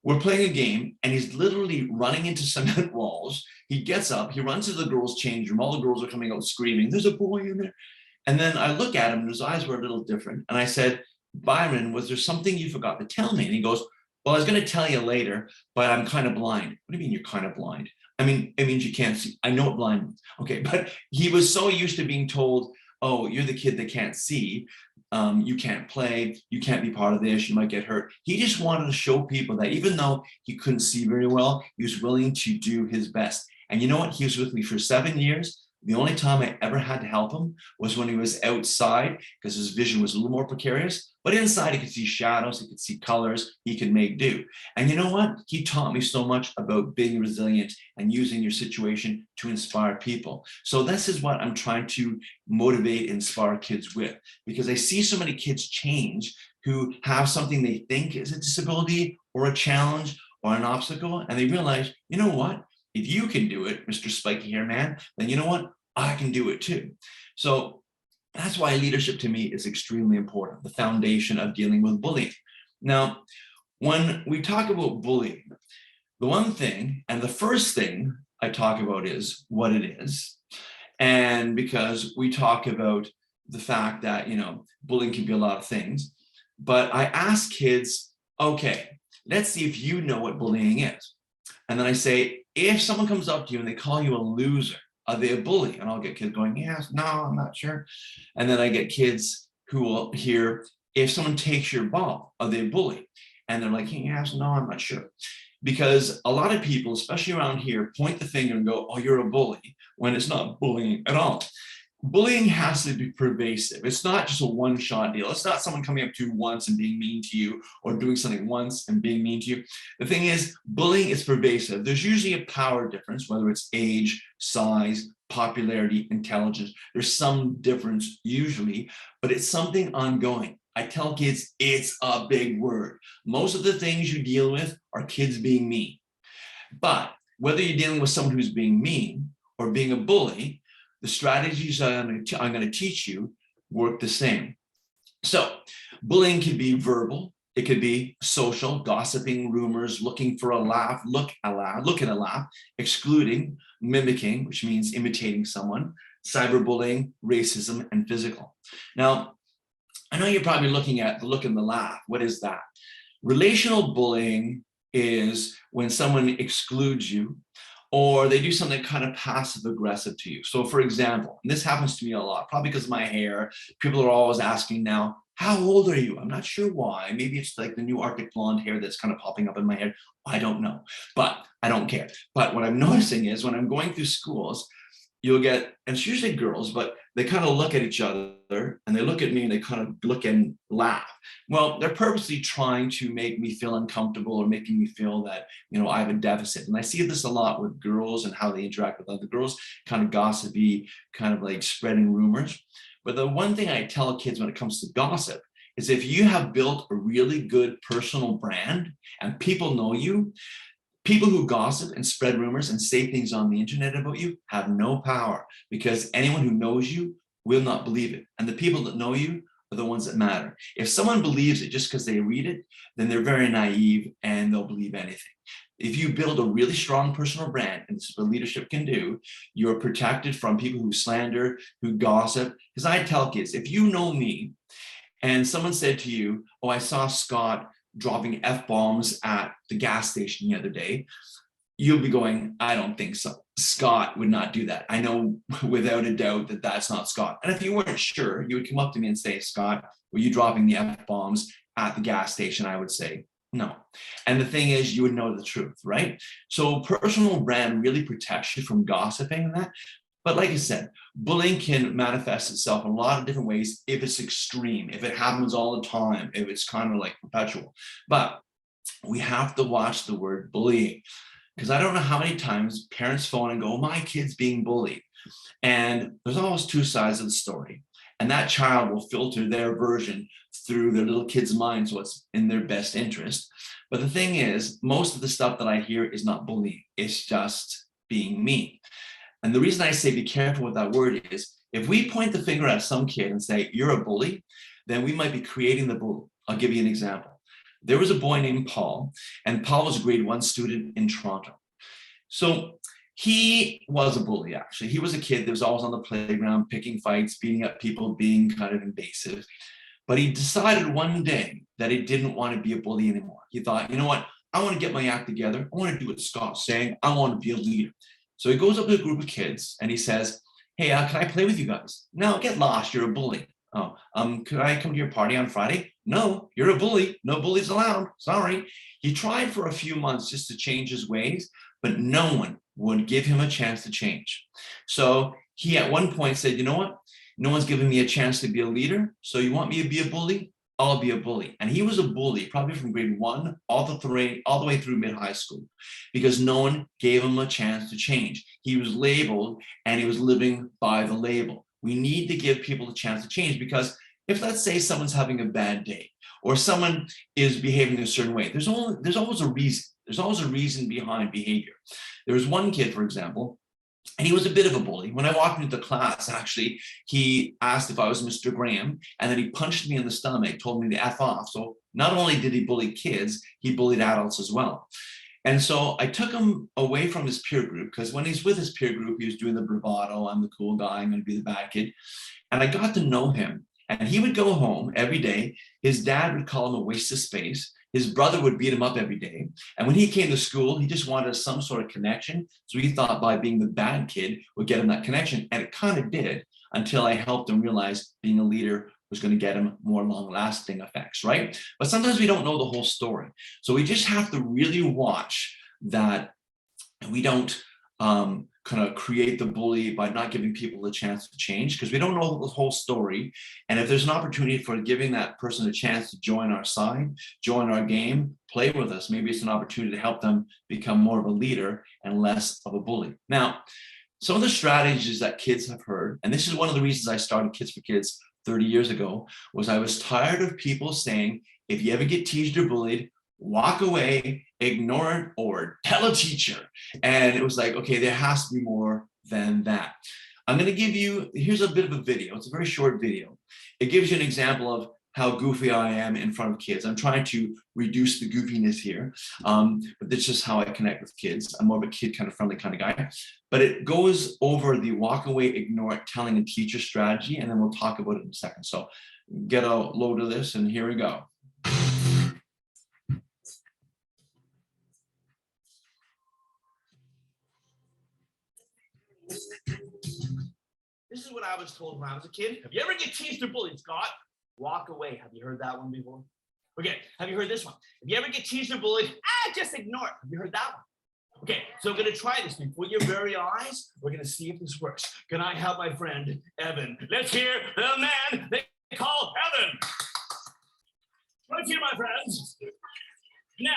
we're playing a game and he's literally running into cement walls. He gets up, he runs to the girls' change room, all the girls are coming out screaming, there's a boy in there. And then I look at him and his eyes were a little different. And I said, Byron, was there something you forgot to tell me? And he goes, well, I was going to tell you later, but I'm kind of blind. What do you mean you're kind of blind? I mean, it means you can't see. I know what blind means. Okay, but he was so used to being told, oh, you're the kid that can't see. You can't play. You can't be part of this. You might get hurt. He just wanted to show people that even though he couldn't see very well, he was willing to do his best. And you know what? He was with me for 7 years. The only time I ever had to help him was when he was outside because his vision was a little more precarious. But inside, he could see shadows, he could see colors, he could make do. And you know what? He taught me so much about being resilient and using your situation to inspire people. So this is what I'm trying to motivate, inspire kids with, because I see so many kids change who have something they think is a disability or a challenge or an obstacle, and they realize, you know what? If you can do it, Mr. Spiky Hair Man, then you know what? I can do it too. So that's why leadership to me is extremely important, the foundation of dealing with bullying. Now, when we talk about bullying, the one thing and the first thing I talk about is what it is. And because we talk about the fact that, you know, bullying can be a lot of things, but I ask kids, okay, let's see if you know what bullying is. And then I say, if someone comes up to you and they call you a loser, are they a bully? And I'll get kids going, yes, no, I'm not sure. And then I get kids who will hear, if someone takes your ball, are they a bully? And they're like, yes, no, I'm not sure. Because a lot of people, especially around here, point the finger and go, oh, you're a bully, when it's not bullying at all. Bullying has to be pervasive. It's not just a one-shot deal. It's not someone coming up to you once and being mean to you or doing something once and being mean to you. The thing is, bullying is pervasive. There's usually a power difference, whether it's age, size, popularity, intelligence. There's some difference usually, but it's something ongoing. I tell kids, it's a big word. Most of the things you deal with are kids being mean. But whether you're dealing with someone who's being mean or being a bully, the strategies I'm going to teach you work the same. So bullying can be verbal. It could be social, gossiping, rumors, looking for a laugh, look at a laugh, excluding, mimicking, which means imitating someone, cyberbullying, racism, and physical. Now, I know you're probably looking at the look and the laugh. What is that? Relational bullying is when someone excludes you, or they do something kind of passive aggressive to you. So for example, and this happens to me a lot, probably because of my hair, people are always asking now, how old are you? I'm not sure why. Maybe it's like the new Arctic blonde hair that's kind of popping up in my head. I don't know, but I don't care. But what I'm noticing is when I'm going through schools, you'll get, and it's usually girls, but they kind of look at each other and they look at me and they kind of look and laugh. Well, they're purposely trying to make me feel uncomfortable or making me feel that, you know, I have a deficit. And I see this a lot with girls and how they interact with other girls, kind of gossipy, kind of like spreading rumors. But the one thing I tell kids when it comes to gossip is if you have built a really good personal brand and people know you, people who gossip and spread rumors and say things on the internet about you have no power, because anyone who knows you will not believe it. And the people that know you are the ones that matter. If someone believes it just because they read it, then they're very naive and they'll believe anything. If you build a really strong personal brand, and this is what leadership can do, you're protected from people who slander, who gossip. Because I tell kids, if you know me and someone said to you, oh, I saw Scott dropping F-bombs at the gas station the other day, you'll be going, I don't think so. Scott would not do that. I know without a doubt that that's not Scott. And if you weren't sure, you would come up to me and say, Scott, were you dropping the F-bombs at the gas station? I would say, no. And the thing is, you would know the truth, right? So personal brand really protects you from gossiping and that. But like I said, bullying can manifest itself in a lot of different ways if it's extreme, if it happens all the time, if it's kind of like perpetual. But we have to watch the word bullying, because I don't know how many times parents phone and go, my kid's being bullied. And there's always two sides of the story. And that child will filter their version through their little kid's mind, so it's in their best interest. But the thing is, most of the stuff that I hear is not bullying. It's just being mean. And the reason I say be careful with that word is, if we point the finger at some kid and say, you're a bully, then we might be creating the bully. I'll give you an example. There was a boy named Paul, and Paul was a grade 1 student in Toronto. So he was a bully, actually. He was a kid that was always on the playground, picking fights, beating up people, being kind of invasive. But he decided one day that he didn't want to be a bully anymore. He thought, you know what? I want to get my act together. I want to do what Scott's saying. I want to be a leader. So he goes up to a group of kids and he says, hey, can I play with you guys? No, get lost, you're a bully. Oh, could I come to your party on Friday? No, you're a bully. No bullies allowed. Sorry. He tried for a few months just to change his ways, but no one would give him a chance to change. So he at one point said, you know what? No one's giving me a chance to be a leader. So you want me to be a bully? I'll be a bully. And he was a bully probably from grade 1 all the way through mid-high school, because no one gave him a chance to change. He was labeled and he was living by the label. We need to give people a chance to change, because if, let's say, someone's having a bad day or someone is behaving in a certain way, there's always a reason. There's always a reason behind behavior. There was one kid, for example, and he was a bit of a bully. When I walked into class, actually, he asked if I was Mr. Graham, and then he punched me in the stomach, told me to F off. So not only did he bully kids, he bullied adults as well. And so I took him away from his peer group, because when he's with his peer group, he was doing the bravado, I'm the cool guy, I'm going to be the bad kid. And I got to know him. And he would go home every day. His dad would call him a waste of space. His brother would beat him up every day. And when he came to school, he just wanted some sort of connection. So he thought by being the bad kid would get him that connection. And it kind of did, until I helped him realize being a leader was going to get him more long-lasting effects, right? But sometimes we don't know the whole story. So we just have to really watch that we don't kind of create the bully by not giving people a chance to change, because we don't know the whole story. And if there's an opportunity for giving that person a chance to join our side, join our game, play with us, maybe it's an opportunity to help them become more of a leader and less of a bully. Now, some of the strategies that kids have heard, and this is one of the reasons I started Kids for Kids 30 years ago, was I was tired of people saying, if you ever get teased or bullied, walk away, ignore it, or tell a teacher. And it was like, okay, there has to be more than that. I'm going to give you, here's a bit of a video. It's a very short video. It gives you an example of how goofy I am in front of kids. I'm trying to reduce the goofiness here, but that's just how I connect with kids. I'm more of a kid kind of friendly kind of guy. But it goes over the walk away, ignore it, telling a teacher strategy, and then we'll talk about it in a second. So get a load of this, and here we go. This is what I was told when I was a kid. If you ever get teased or bullied, Scott, walk away. Have you heard that one before? Okay, have you heard this one? If you ever get teased or bullied, just ignore it. Have you heard that one? Okay, so I'm gonna try this before your very eyes. We're gonna see if this works. Can I have my friend, Evan? Let's hear the man they call Evan. Let's hear my friends. Now,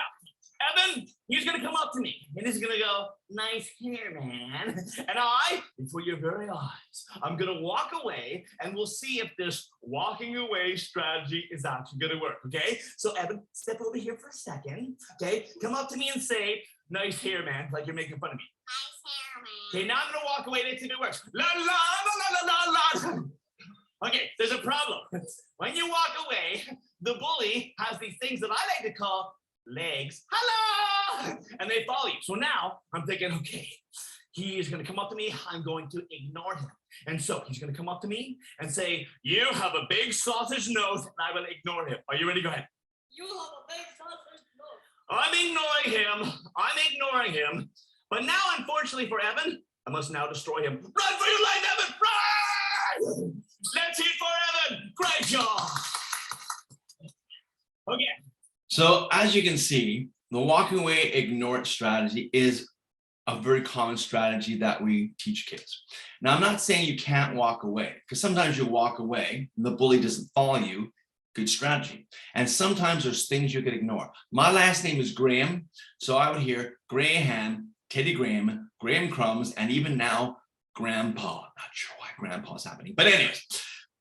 Evan, he's gonna come up to me and he's gonna go, nice hair, man. And I, before your very eyes, I'm gonna walk away and we'll see if this walking away strategy is actually gonna work, okay? So Evan, step over here for a second, okay? Come up to me and say, nice hair, man, like you're making fun of me. Nice hair, man. Okay, now I'm gonna walk away and see if it works. La la la la la la. Okay, there's a problem. When you walk away, the bully has these things that I like to call legs. Hello! And they follow you. So now I'm thinking, okay, he is going to come up to me. I'm going to ignore him. And so he's going to come up to me and say, you have a big sausage nose, and I will ignore him. Are you ready? Go ahead. You have a big sausage nose. I'm ignoring him. But now, unfortunately for Evan, I must now destroy him. Run for your life, Evan! Run! Let's hit for Evan. Great job. Okay. So as you can see, the walking away, ignore it strategy is a very common strategy that we teach kids. Now, I'm not saying you can't walk away, because sometimes you walk away and the bully doesn't follow you. Good strategy. And sometimes there's things you could ignore. My last name is Graham, so I would hear Graham, Teddy Graham, Graham Crumbs, and even now, Grandpa. Not sure why Grandpa's happening, but anyways.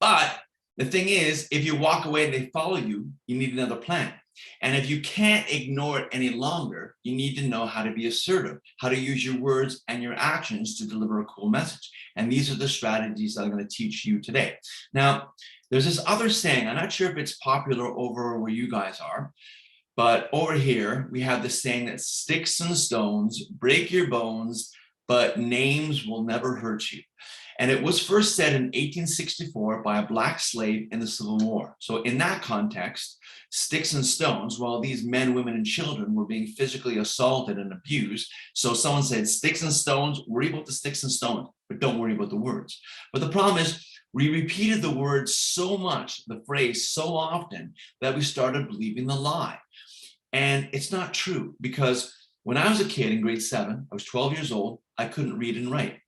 But the thing is, if you walk away and they follow you, you need another plan. And if you can't ignore it any longer, you need to know how to be assertive, how to use your words and your actions to deliver a cool message. And these are the strategies that I'm going to teach you today. Now, there's this other saying, I'm not sure if it's popular over where you guys are, but over here, we have this saying that sticks and stones break your bones, but names will never hurt you. And it was first said in 1864 by a black slave in the Civil War. So in that context, sticks and stones, while these men, women, and children were being physically assaulted and abused. So someone said, sticks and stones, worry about the sticks and stones, but don't worry about the words. But the problem is, we repeated the word so much, the phrase so often, that we started believing the lie. And it's not true, because when I was a kid in grade 7, I was 12 years old, I couldn't read and write.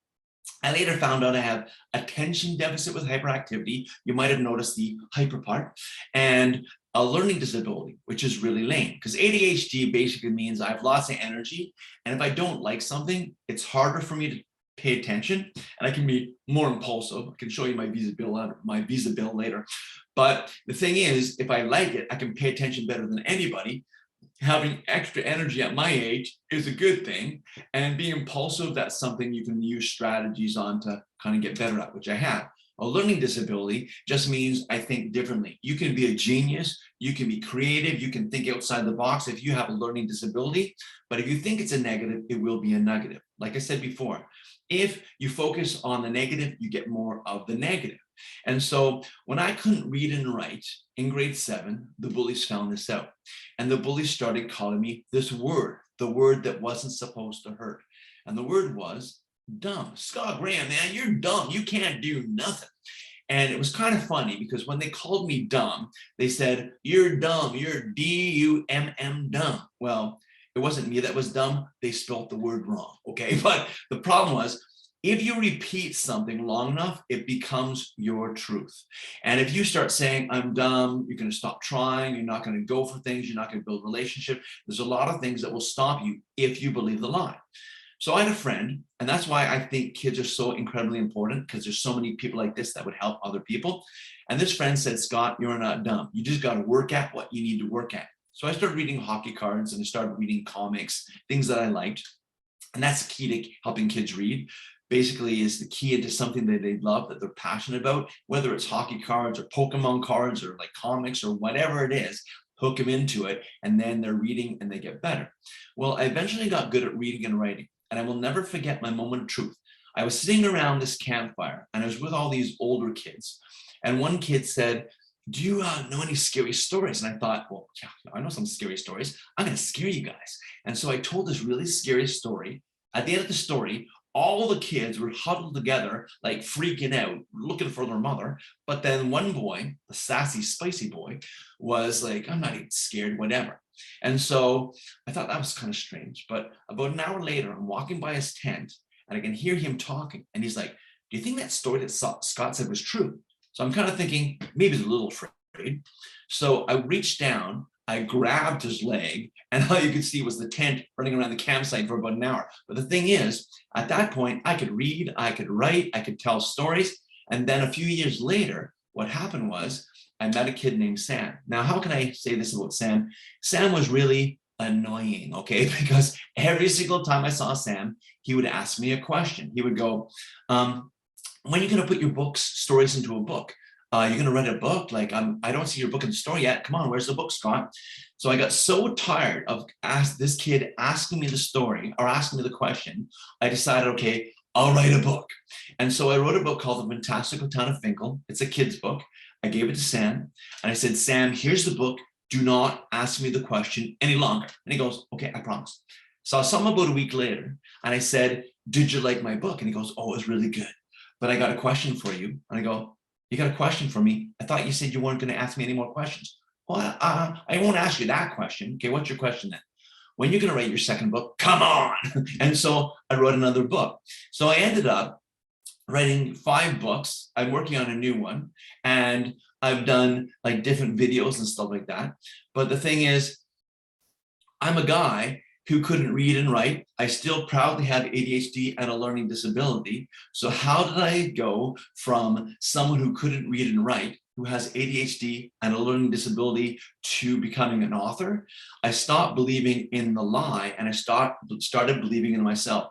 I later found out I have attention deficit with hyperactivity. You might have noticed the hyper part, and a learning disability, which is really lame, because ADHD basically means I have lots of energy. And if I don't like something, it's harder for me to pay attention, and I can be more impulsive. I can show you my visa bill later. But the thing is, if I like it, I can pay attention better than anybody. Having extra energy at my age is a good thing. And being impulsive, that's something you can use strategies on to kind of get better at, which I have. A learning disability just means I think differently. You can be a genius, you can be creative, you can think outside the box if you have a learning disability. But if you think it's a negative, it will be a negative. Like I said before, if you focus on the negative, you get more of the negative. And so when I couldn't read and write in grade 7, the bullies found this out. And the bullies started calling me this word, the word that wasn't supposed to hurt. And the word was dumb. Scott Graham, man, you're dumb. You can't do nothing. And it was kind of funny, because when they called me dumb, they said, you're dumb. You're D-U-M-M dumb. Well, it wasn't me that was dumb. They spelled the word wrong. Okay. But the problem was, if you repeat something long enough, it becomes your truth. And if you start saying, I'm dumb, you're going to stop trying, you're not going to go for things, you're not going to build relationship. There's a lot of things that will stop you if you believe the lie. So I had a friend, and that's why I think kids are so incredibly important, because there's so many people like this that would help other people. And this friend said, Scott, you're not dumb. You just got to work at what you need to work at. So I started reading hockey cards, and I started reading comics, things that I liked. And that's the key to helping kids read. Basically is the key into something that they love, that they're passionate about, whether it's hockey cards or Pokemon cards or like comics or whatever it is, hook them into it, and then they're reading and they get better. Well, I eventually got good at reading and writing, and I will never forget my moment of truth. I was sitting around this campfire, and I was with all these older kids, and one kid said, do you know any scary stories? And I thought, well, yeah, I know some scary stories. I'm going to scare you guys. And so I told this really scary story. At the end of the story, all the kids were huddled together, like freaking out, looking for their mother. But then one boy, the sassy, spicy boy, was like, I'm not even scared, whatever. And so I thought that was kind of strange. But about an hour later, I'm walking by his tent, and I can hear him talking. And he's like, do you think that story that Scott said was true? So I'm kind of thinking, maybe he's a little afraid. So I reached down, I grabbed his leg, and all you could see was the tent running around the campsite for about an hour. But the thing is, at that point, I could read, I could write, I could tell stories. And then a few years later, what happened was I met a kid named Sam. Now, how can I say this about Sam? Sam was really annoying, okay? Because every single time I saw Sam, he would ask me a question. He would go, when are you going to put your stories into a book? You're going to write a book? Like, I don't see your book in the store yet. Come on, where's the book, Scott? So I got so tired of this kid asking me the story or asking me the question, I decided, okay, I'll write a book. And so I wrote a book called The Fantastical Town of Finkel. It's a kid's book. I gave it to Sam, and I said, Sam, here's the book. Do not ask me the question any longer. And he goes, okay, I promise. So I saw him about a week later, and I said, did you like my book? And he goes, oh, it was really good. But I got a question for you. And I go, you got a question for me? I thought you said you weren't going to ask me any more questions. Well, I won't ask you that question. Okay, what's your question then? When you're going to write your second book? Come on. And so I wrote another book. So I ended up writing 5 books. I'm working on a new one, and I've done like different videos and stuff like that. But the thing is, I'm a guy who couldn't read and write. I still proudly have ADHD and a learning disability. So how did I go from someone who couldn't read and write, who has ADHD and a learning disability, to becoming an author? I stopped believing in the lie, and I started believing in myself.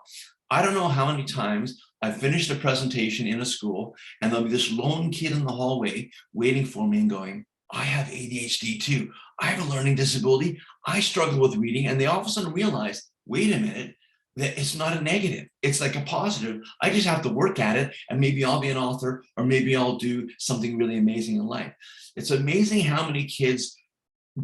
I don't know how many times I finished a presentation in a school, and there'll be this lone kid in the hallway waiting for me and going, I have ADHD too. I have a learning disability. I struggle with reading. And they all of a sudden realize, wait a minute, that it's not a negative. It's like a positive. I just have to work at it, and maybe I'll be an author, or maybe I'll do something really amazing in life. It's amazing how many kids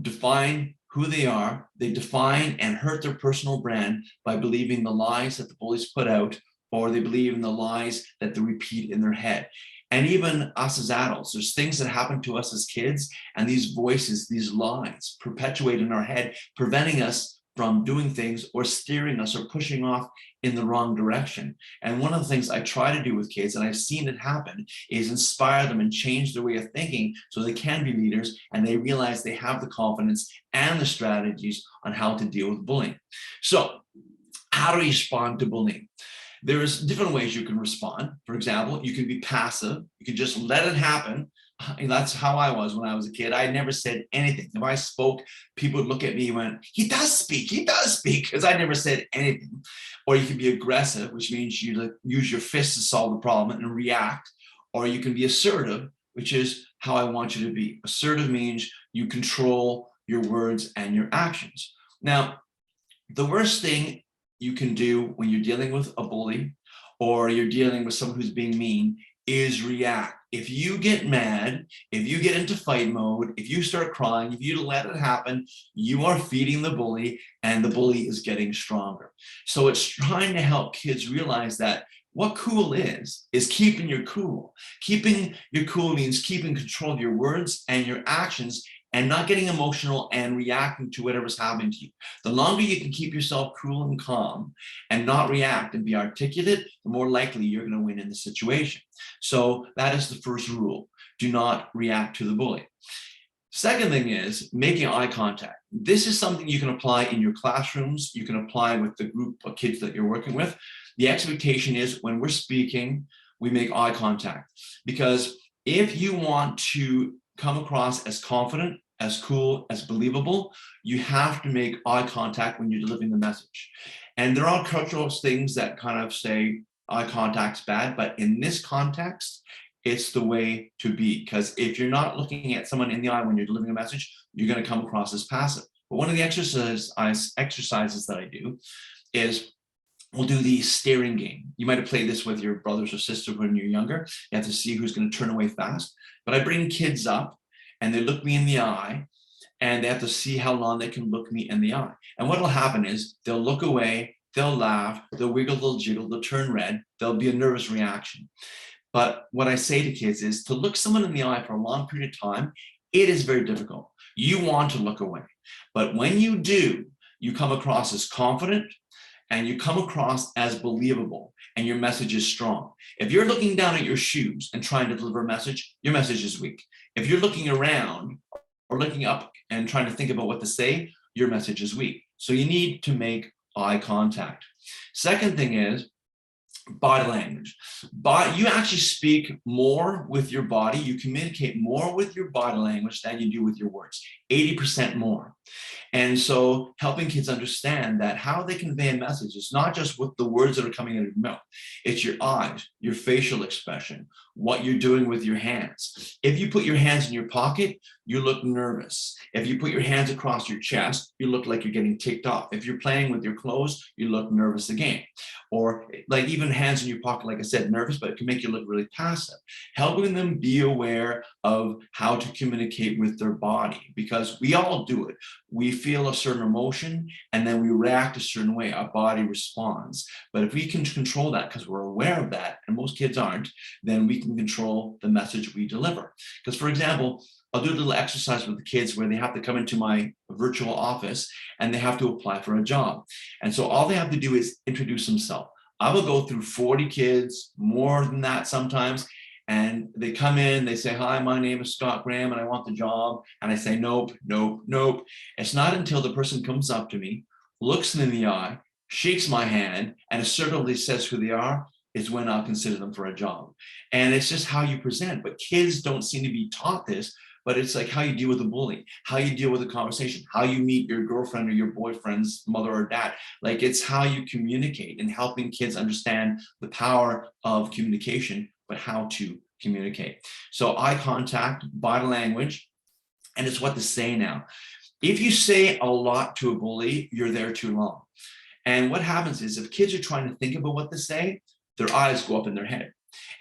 define who they are. They define and hurt their personal brand by believing the lies that the bullies put out, or they believe in the lies that they repeat in their head. And even us as adults, there's things that happen to us as kids, and these voices, these lies perpetuate in our head, preventing us from doing things or steering us or pushing off in the wrong direction. And one of the things I try to do with kids, and I've seen it happen, is inspire them and change their way of thinking so they can be leaders, and they realize they have the confidence and the strategies on how to deal with bullying. So how to respond to bullying? There's different ways you can respond. For example, you can be passive. You can just let it happen. And that's how I was when I was a kid. I never said anything. If I spoke, people would look at me and went, he does speak, because I never said anything. Or you can be aggressive, which means you use your fists to solve the problem and react. Or you can be assertive, which is how I want you to be. Assertive means you control your words and your actions. Now, the worst thing you can do when you're dealing with a bully or you're dealing with someone who's being mean is react. If you get mad, if you get into fight mode, if you start crying, if you let it happen, you are feeding the bully, and the bully is getting stronger. So it's trying to help kids realize that what cool is keeping your cool. Keeping your cool means keeping control of your words and your actions, and not getting emotional and reacting to whatever's happening to you. The longer you can keep yourself cool and calm and not react and be articulate, the more likely you're going to win in the situation. So that is the first rule. Do not react to the bully. Second thing is making eye contact. This is something you can apply in your classrooms. You can apply with the group of kids that you're working with. The expectation is when we're speaking, we make eye contact. Because if you want to come across as confident, as cool, as believable, you have to make eye contact when you're delivering the message. And there are cultural things that kind of say eye contact's bad, but in this context, it's the way to be. Because if you're not looking at someone in the eye when you're delivering a message, you're going to come across as passive. But one of the exercises that I do is we'll do the staring game. You might have played this with your brothers or sisters when you're younger. You have to see who's going to turn away fast. But I bring kids up and they look me in the eye, and they have to see how long they can look me in the eye. And what will happen is they'll look away, they'll laugh, they'll wiggle, they'll jiggle, they'll turn red, there'll be a nervous reaction. But what I say to kids is to look someone in the eye for a long period of time, it is very difficult. You want to look away. But when you do, you come across as confident, and you come across as believable, and your message is strong. If you're looking down at your shoes and trying to deliver a message, your message is weak. If you're looking around or looking up and trying to think about what to say, your message is weak. So you need to make eye contact. Second thing is body language. You actually speak more with your body. You communicate more with your body language than you do with your words, 80% more. And so helping kids understand that how they convey a message is not just with the words that are coming out of your mouth. It's your eyes, your facial expression, what you're doing with your hands. If you put your hands in your pocket, you look nervous. If you put your hands across your chest, you look like you're getting ticked off. If you're playing with your clothes, you look nervous again. Or like even hands in your pocket, like I said, nervous, but it can make you look really passive. Helping them be aware of how to communicate with their body, because we all do it. We feel a certain emotion and then we react a certain way. Our body responds. But if we can control that, because we're aware of that, and most kids aren't, then we can control the message we deliver. Because for example, I'll do a little exercise with the kids where they have to come into my virtual office and they have to apply for a job. And so all they have to do is introduce themselves. I will go through 40 kids, more than that sometimes. And they come in, they say, hi, my name is Scott Graham and I want the job. And I say, nope, nope, nope. It's not until the person comes up to me, looks me in the eye, shakes my hand, and assertively says who they are, is when I'll consider them for a job. And it's just how you present. But kids don't seem to be taught this, but it's like how you deal with a bully, how you deal with a conversation, how you meet your girlfriend or your boyfriend's mother or dad. Like it's how you communicate, and helping kids understand the power of communication, but how to communicate. So eye contact, body language, and it's what to say now. If you say a lot to a bully, you're there too long. And what happens is if kids are trying to think about what to say, their eyes go up in their head.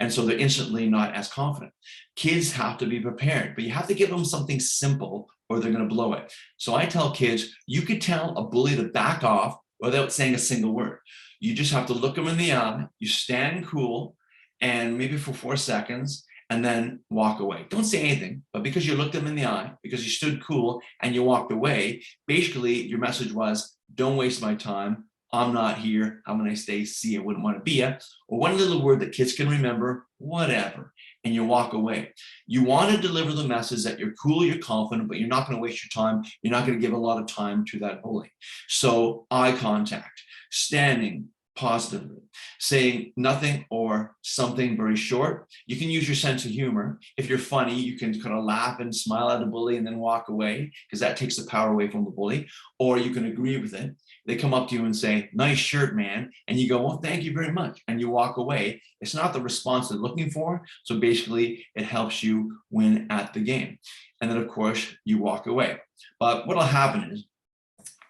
And so they're instantly not as confident. Kids have to be prepared, but you have to give them something simple or they're going to blow it. So I tell kids, you could tell a bully to back off without saying a single word. You just have to look them in the eye, you stand cool, and maybe for 4 seconds, and then walk away. Don't say anything, but because you looked them in the eye, because you stood cool and you walked away, basically your message was, don't waste my time. I'm not here. Have a nice day. See you. Wouldn't want to be you. Or one little word that kids can remember, whatever, and you walk away. You want to deliver the message that you're cool, you're confident, but you're not going to waste your time. You're not going to give a lot of time to that bully. So eye contact, standing positively, saying nothing or something very short. You can use your sense of humor. If you're funny, you can kind of laugh and smile at a bully and then walk away, because that takes the power away from the bully. Or you can agree with it. They come up to you and say, nice shirt, man. And you go, well, thank you very much. And you walk away. It's not the response they're looking for. So basically, it helps you win at the game. And then, of course, you walk away. But what'll happen is,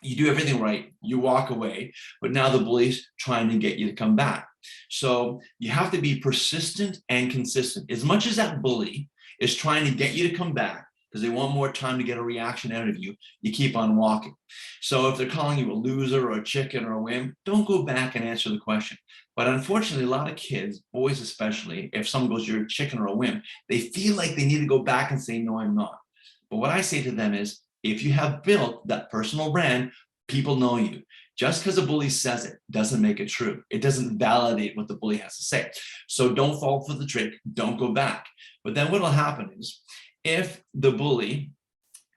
you do everything right, you walk away, but now the bully's trying to get you to come back. So you have to be persistent and consistent. As much as that bully is trying to get you to come back, because they want more time to get a reaction out of you, you keep on walking. So if they're calling you a loser or a chicken or a wimp, don't go back and answer the question. But unfortunately, a lot of kids, boys especially, if someone goes, you're a chicken or a wimp, they feel like they need to go back and say, no, I'm not. But what I say to them is, if you have built that personal brand, people know you. Just because a bully says it doesn't make it true. It doesn't validate what the bully has to say. So don't fall for the trick. Don't go back. But then what will happen is, if the bully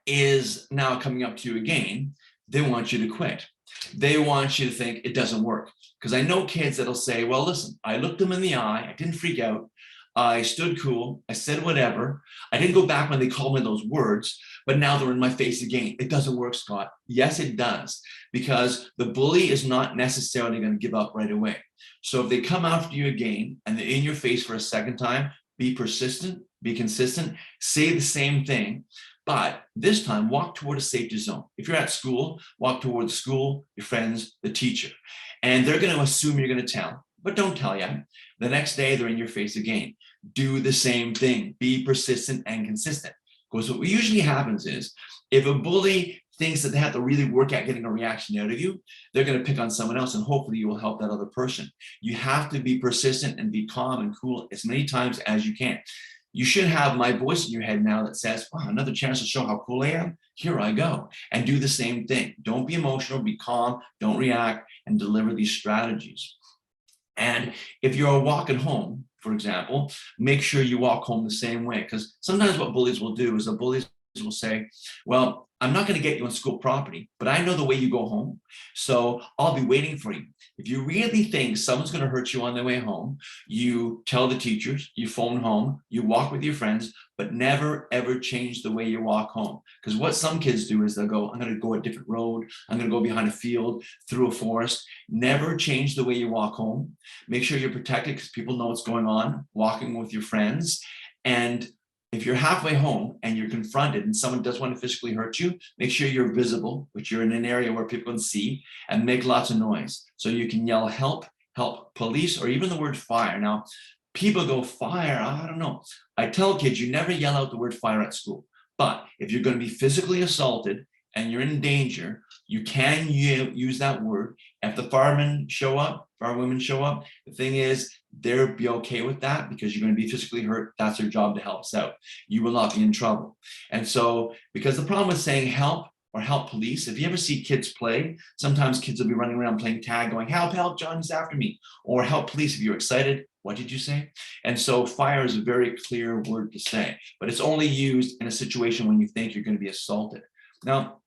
is now coming up to you again, they want you to quit. They want you to think it doesn't work. Because I know kids that'll say, well, listen, I looked them in the eye. I didn't freak out. I stood cool. I said whatever. I didn't go back when they called me those words, but now they're in my face again. It doesn't work, Scott. Yes, it does, because the bully is not necessarily going to give up right away. So if they come after you again and they're in your face for a second time, be persistent, be consistent, say the same thing, but this time walk toward a safety zone. If you're at school, walk toward the school, your friends, the teacher, and they're going to assume you're going to tell, but don't tell yet. The next day, they're in your face again. Do the same thing. Be persistent and consistent. Because what usually happens is, if a bully thinks that they have to really work at getting a reaction out of you, they're going to pick on someone else, and hopefully you will help that other person. You have to be persistent and be calm and cool as many times as you can. You should have my voice in your head now that says, wow, another chance to show how cool I am. Here I go. And do the same thing. Don't be emotional, be calm, don't react, and deliver these strategies. And if you're walking home, for example, make sure you walk home the same way, because sometimes what bullies will do is the bullies will say, well, I'm not going to get you on school property, but I know the way you go home, so I'll be waiting for you. If you really think someone's going to hurt you on their way home, you tell the teachers, you phone home, you walk with your friends, but never, ever change the way you walk home. Because what some kids do is they'll go, I'm going to go a different road. I'm going to go behind a field, through a forest. Never change the way you walk home. Make sure you're protected, because people know what's going on, walking with your friends. And if you're halfway home and you're confronted and someone does want to physically hurt you, make sure you're visible, which you're in an area where people can see, and make lots of noise. So you can yell, help, help, police, or even the word fire. Now, people go, fire, I don't know. I tell kids, you never yell out the word fire at school. But if you're going to be physically assaulted and you're in danger, you can use that word. If the firemen show up, firewomen show up, the thing is, they'll be okay with that, because you're going to be physically hurt. That's their job to help us out. You will not be in trouble. And so, because the problem with saying help or help police, if you ever see kids play, sometimes kids will be running around playing tag going, help, help, Johnny's after me. Or help police, if you're excited, what did you say? And so fire is a very clear word to say, but it's only used in a situation when you think you're going to be assaulted. Now,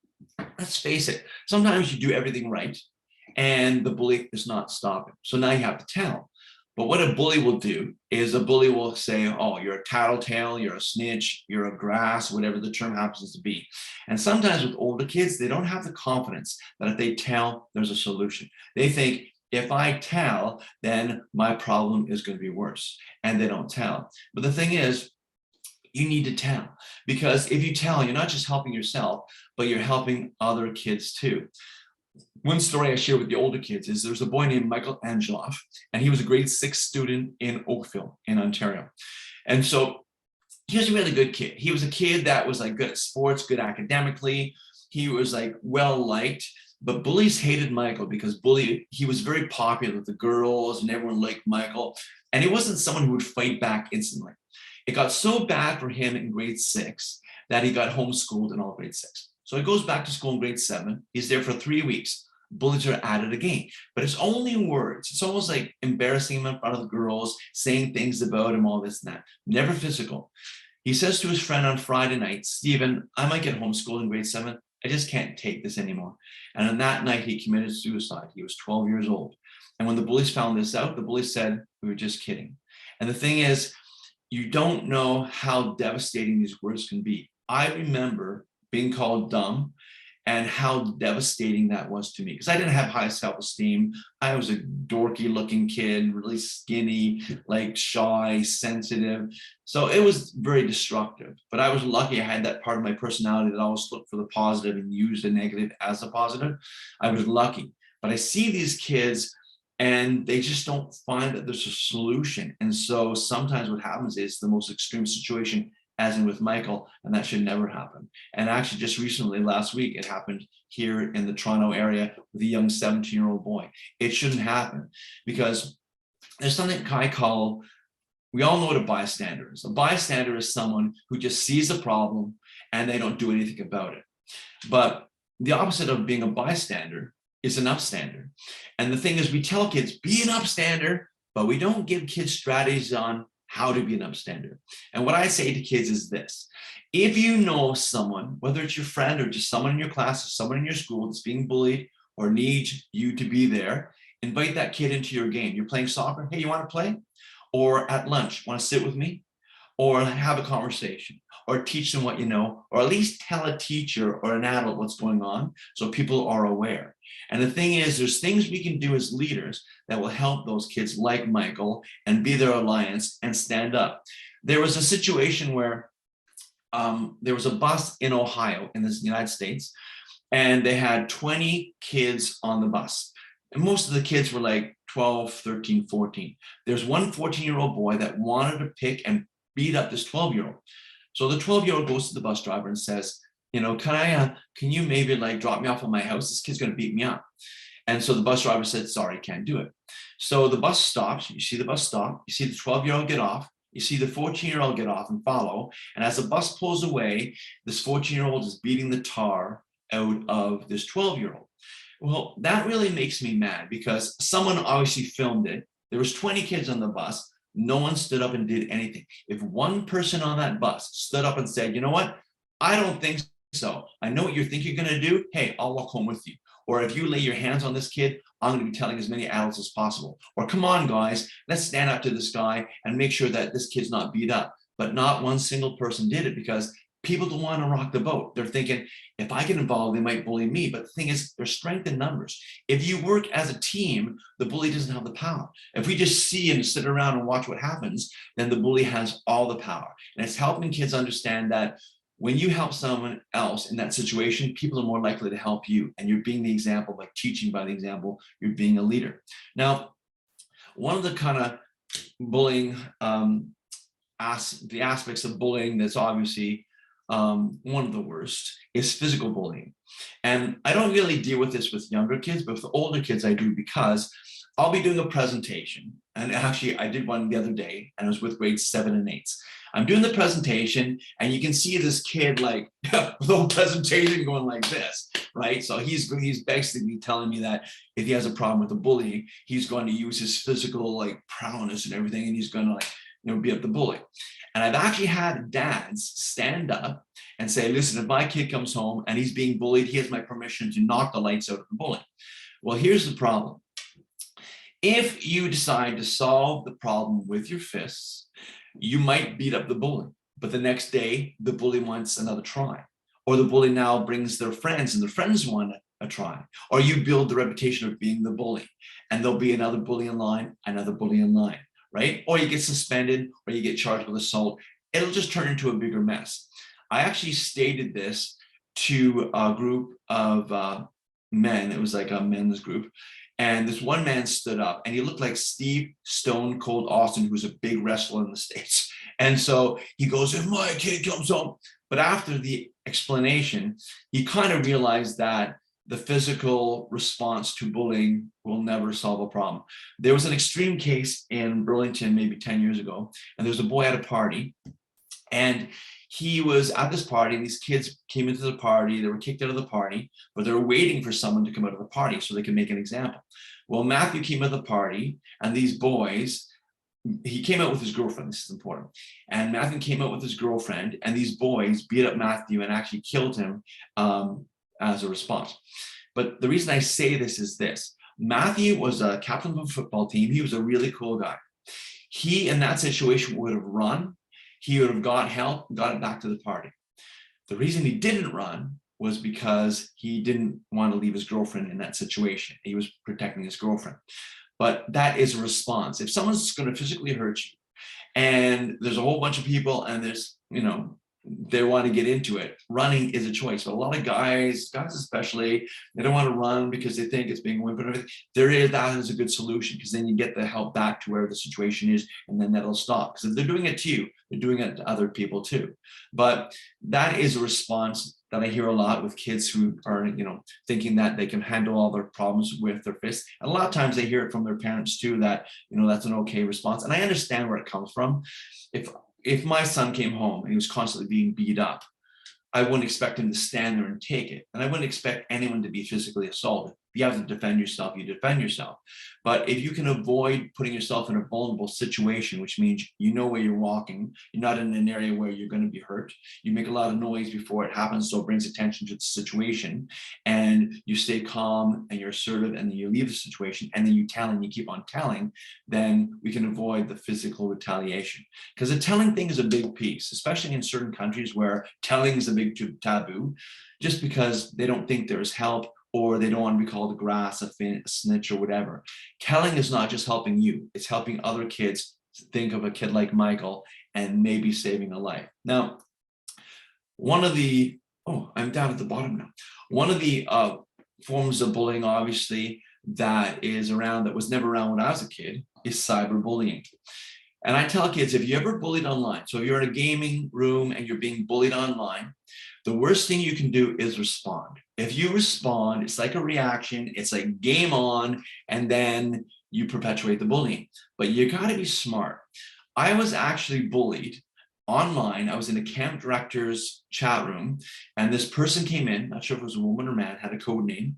let's face it, sometimes you do everything right and the bully is not stopping. So now you have to tell. But what a bully will do is a bully will say, oh, you're a tattletale, you're a snitch, you're a grass, whatever the term happens to be. And sometimes with older kids, they don't have the confidence that if they tell, there's a solution. They think, if I tell, then my problem is going to be worse. And they don't tell. But the thing is, you need to tell, because if you tell, you're not just helping yourself, but you're helping other kids too. one story I share with the older kids is there's a boy named Michael Angeloff, and he was a grade 6 student in Oakville in Ontario. And so he was a really good kid. He was a kid that was like good at sports, good academically. He was like well liked, but bullies hated Michael because he was very popular with the girls and everyone liked Michael. And he wasn't someone who would fight back instantly. It got so bad for him in grade 6 that he got homeschooled in all grade 6. So he goes back to school in grade 7. He's there for 3 weeks. Bullies are at it again, but it's only words. It's almost like embarrassing him in front of the girls, saying things about him, all this and that, never physical. He says to his friend on Friday night, Stephen, I might get homeschooled in grade 7. I just can't take this anymore. And on that night, he committed suicide. He was 12 years old. And when the bullies found this out, the bullies said, we were just kidding. And the thing is, you don't know how devastating these words can be. I remember being called dumb and how devastating that was to me, because I didn't have high self-esteem. I was a dorky looking kid, really skinny, like shy, sensitive. So it was very destructive, but I was lucky I had that part of my personality that always looked for the positive and used the negative as a positive. I was lucky, but I see these kids and they just don't find that there's a solution. And so sometimes what happens is the most extreme situation, as in with Michael, and that should never happen. And actually just recently, last week, it happened here in the Toronto area with a young 17-year-old boy. It shouldn't happen because there's something I call, we all know what a bystander is. A bystander is someone who just sees a problem and they don't do anything about it. But the opposite of being a bystander is an upstander. And the thing is, we tell kids, be an upstander, but we don't give kids strategies on how to be an upstander. And what I say to kids is this: if you know someone, whether it's your friend or just someone in your class or someone in your school that's being bullied or needs you to be there, invite that kid into your game. You're playing soccer, hey, you want to play? Or at lunch, want to sit with me? Or have a conversation, or teach them what you know, or at least tell a teacher or an adult what's going on so people are aware. And the thing is, there's things we can do as leaders that will help those kids like Michael and be their alliance and stand up. There was a situation where there was a bus in Ohio in the United States, and they had 20 kids on the bus. And most of the kids were like 12, 13, 14. There's one 14-year-old boy that wanted to pick and beat up this 12-year-old. So the 12-year-old goes to the bus driver and says, you know, can you maybe like drop me off at my house? This kid's gonna beat me up. And so the bus driver said, sorry, can't do it. So the bus stops, you see the bus stop, you see the 12-year-old get off, you see the 14-year-old get off and follow. And as the bus pulls away, this 14-year-old is beating the tar out of this 12-year-old. Well, that really makes me mad because someone obviously filmed it. There was 20 kids on the bus. No one stood up and did anything. If one person on that bus stood up and said, you know what, I don't think so. I know what you think you're gonna do. Hey, I'll walk home with you. Or if you lay your hands on this kid, I'm gonna be telling as many adults as possible. Or come on, guys, let's stand up to this guy and make sure that this kid's not beat up. But not one single person did it because people don't want to rock the boat. They're thinking, if I get involved, they might bully me. But the thing is, there's strength in numbers. If you work as a team, the bully doesn't have the power. If we just see and sit around and watch what happens, then the bully has all the power. And it's helping kids understand that when you help someone else in that situation, people are more likely to help you. And you're being the example, by teaching by the example, you're being a leader. Now, one of the kind of bullying, the aspects of bullying that's obviously one of the worst is physical bullying. And I don't really deal with this with younger kids, but with older kids I do, because I'll be doing a presentation. And actually I did one the other day and I was with grades 7 and 8. I'm doing the presentation and you can see this kid like the whole presentation going like this, right? So he's basically telling me that if he has a problem with the bullying, he's going to use his physical like prowess and everything, and he's going to like, you know, beat up the bully. And I've actually had dads stand up and say, listen, if my kid comes home and he's being bullied, he has my permission to knock the lights out of the bully. Well, here's the problem. If you decide to solve the problem with your fists, you might beat up the bully, but the next day the bully wants another try, or the bully now brings their friends and the friends want a try, or you build the reputation of being the bully and there'll be another bully in line, another bully in line. Right? Or you get suspended, or you get charged with assault. It'll just turn into a bigger mess. I actually stated this to a group of men. It was like a men's group. And this one man stood up and he looked like Steve Stone Cold Austin, who's a big wrestler in the States. And so he goes, if my kid comes home. But after the explanation, he kind of realized that the physical response to bullying will never solve a problem. There was an extreme case in Burlington maybe 10 years ago, and there was a boy at a party, and he was at this party, and these kids came into the party. They were kicked out of the party, but they were waiting for someone to come out of the party so they could make an example. Well, Matthew came out of the party, and these boys, he came out with his girlfriend. This is important. And Matthew came out with his girlfriend, and these boys beat up Matthew and actually killed him as a response. But the reason I say this is this. Matthew was a captain of a football team. He was a really cool guy. He, in that situation, would have run. He would have got help, got it back to the party. The reason he didn't run was because he didn't want to leave his girlfriend in that situation. He was protecting his girlfriend. But that is a response. If someone's going to physically hurt you and there's a whole bunch of people and there's, they want to get into it, running is a choice. But a lot of guys especially, they don't want to run because they think it's being whipped. That is a good solution, because then you get the help back to where the situation is, and then that'll stop. Because if they're doing it to you, they're doing it to other people too. But that is a response that I hear a lot with kids who are, thinking that they can handle all their problems with their fists. And a lot of times they hear it from their parents too, that, that's an okay response. And I understand where it comes from. If my son came home and he was constantly being beat up, I wouldn't expect him to stand there and take it. And I wouldn't expect anyone to be physically assaulted. If you have to defend yourself, you defend yourself. But if you can avoid putting yourself in a vulnerable situation, which means you know where you're walking, you're not in an area where you're going to be hurt, you make a lot of noise before it happens, so it brings attention to the situation, and you stay calm and you're assertive, and then you leave the situation, and then you tell and you keep on telling, then we can avoid the physical retaliation. Because the telling thing is a big piece, especially in certain countries where telling is a big taboo, just because they don't think there's help, or they don't want to be called a grass, a snitch, or whatever. Telling is not just helping you, it's helping other kids think of a kid like Michael and maybe saving a life. Now, I'm down at the bottom now. One of the forms of bullying, obviously, that is around, that was never around when I was a kid, is cyberbullying. And I tell kids, if you ever bullied online, so if you're in a gaming room and you're being bullied online, the worst thing you can do is respond. If you respond, it's like a reaction, it's like game on, and then you perpetuate the bullying. But you got to be smart. I was actually bullied online. I was in a camp director's chat room, and this person came in, not sure if it was a woman or man, had a code name,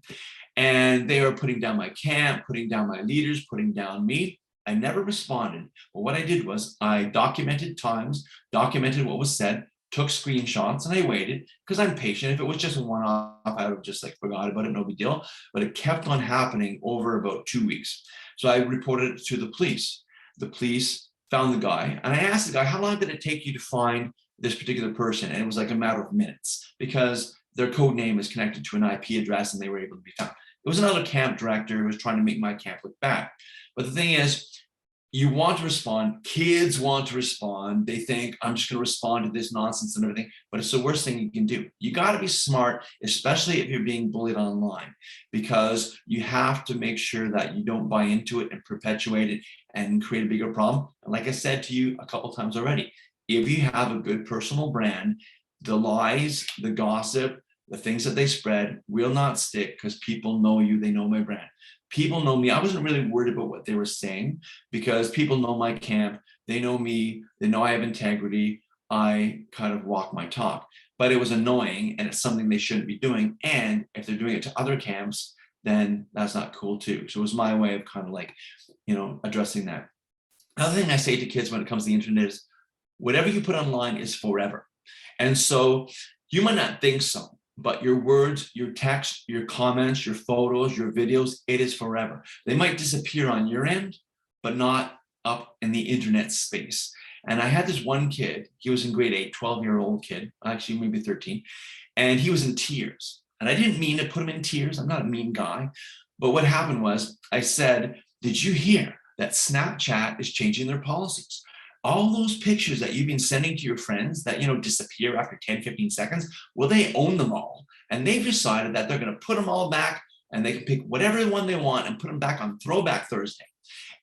and they were putting down my camp, putting down my leaders, putting down me. I never responded. But what I did was I documented times, documented what was said, took screenshots, and I waited, because I'm patient. If it was just a one-off, I would have just forgot about it, no big deal. But it kept on happening over about 2 weeks. So I reported it to the police. The police found the guy, and I asked the guy, how long did it take you to find this particular person? And it was like a matter of minutes, because their code name is connected to an IP address, and they were able to be found. It was another camp director who was trying to make my camp look bad. But the thing is, you want to respond. Kids want to respond. They think, I'm just going to respond to this nonsense and everything, but it's the worst thing you can do. You got to be smart, especially if you're being bullied online, because you have to make sure that you don't buy into it and perpetuate it and create a bigger problem. And like I said to you a couple times already, if you have a good personal brand, the lies, the gossip, the things that they spread will not stick, because people know you, they know my brand. People know me. I wasn't really worried about what they were saying, because people know my camp. They know me. They know I have integrity. I kind of walk my talk. But it was annoying, and it's something they shouldn't be doing. And if they're doing it to other camps, then that's not cool too. So it was my way of kind of addressing that. Another thing I say to kids when it comes to the internet is, whatever you put online is forever. And so you might not think so, but your words, your text, your comments, your photos, your videos, it is forever. They might disappear on your end, but not up in the internet space. And I had this one kid, he was in grade 8, 12-year-old kid, actually maybe 13, and he was in tears. And I didn't mean to put him in tears. I'm not a mean guy. But what happened was, I said, did you hear that Snapchat is changing their policies? All those pictures that you've been sending to your friends that, disappear after 10, 15 seconds, well, they own them all. And they've decided that they're going to put them all back and they can pick whatever one they want and put them back on Throwback Thursday.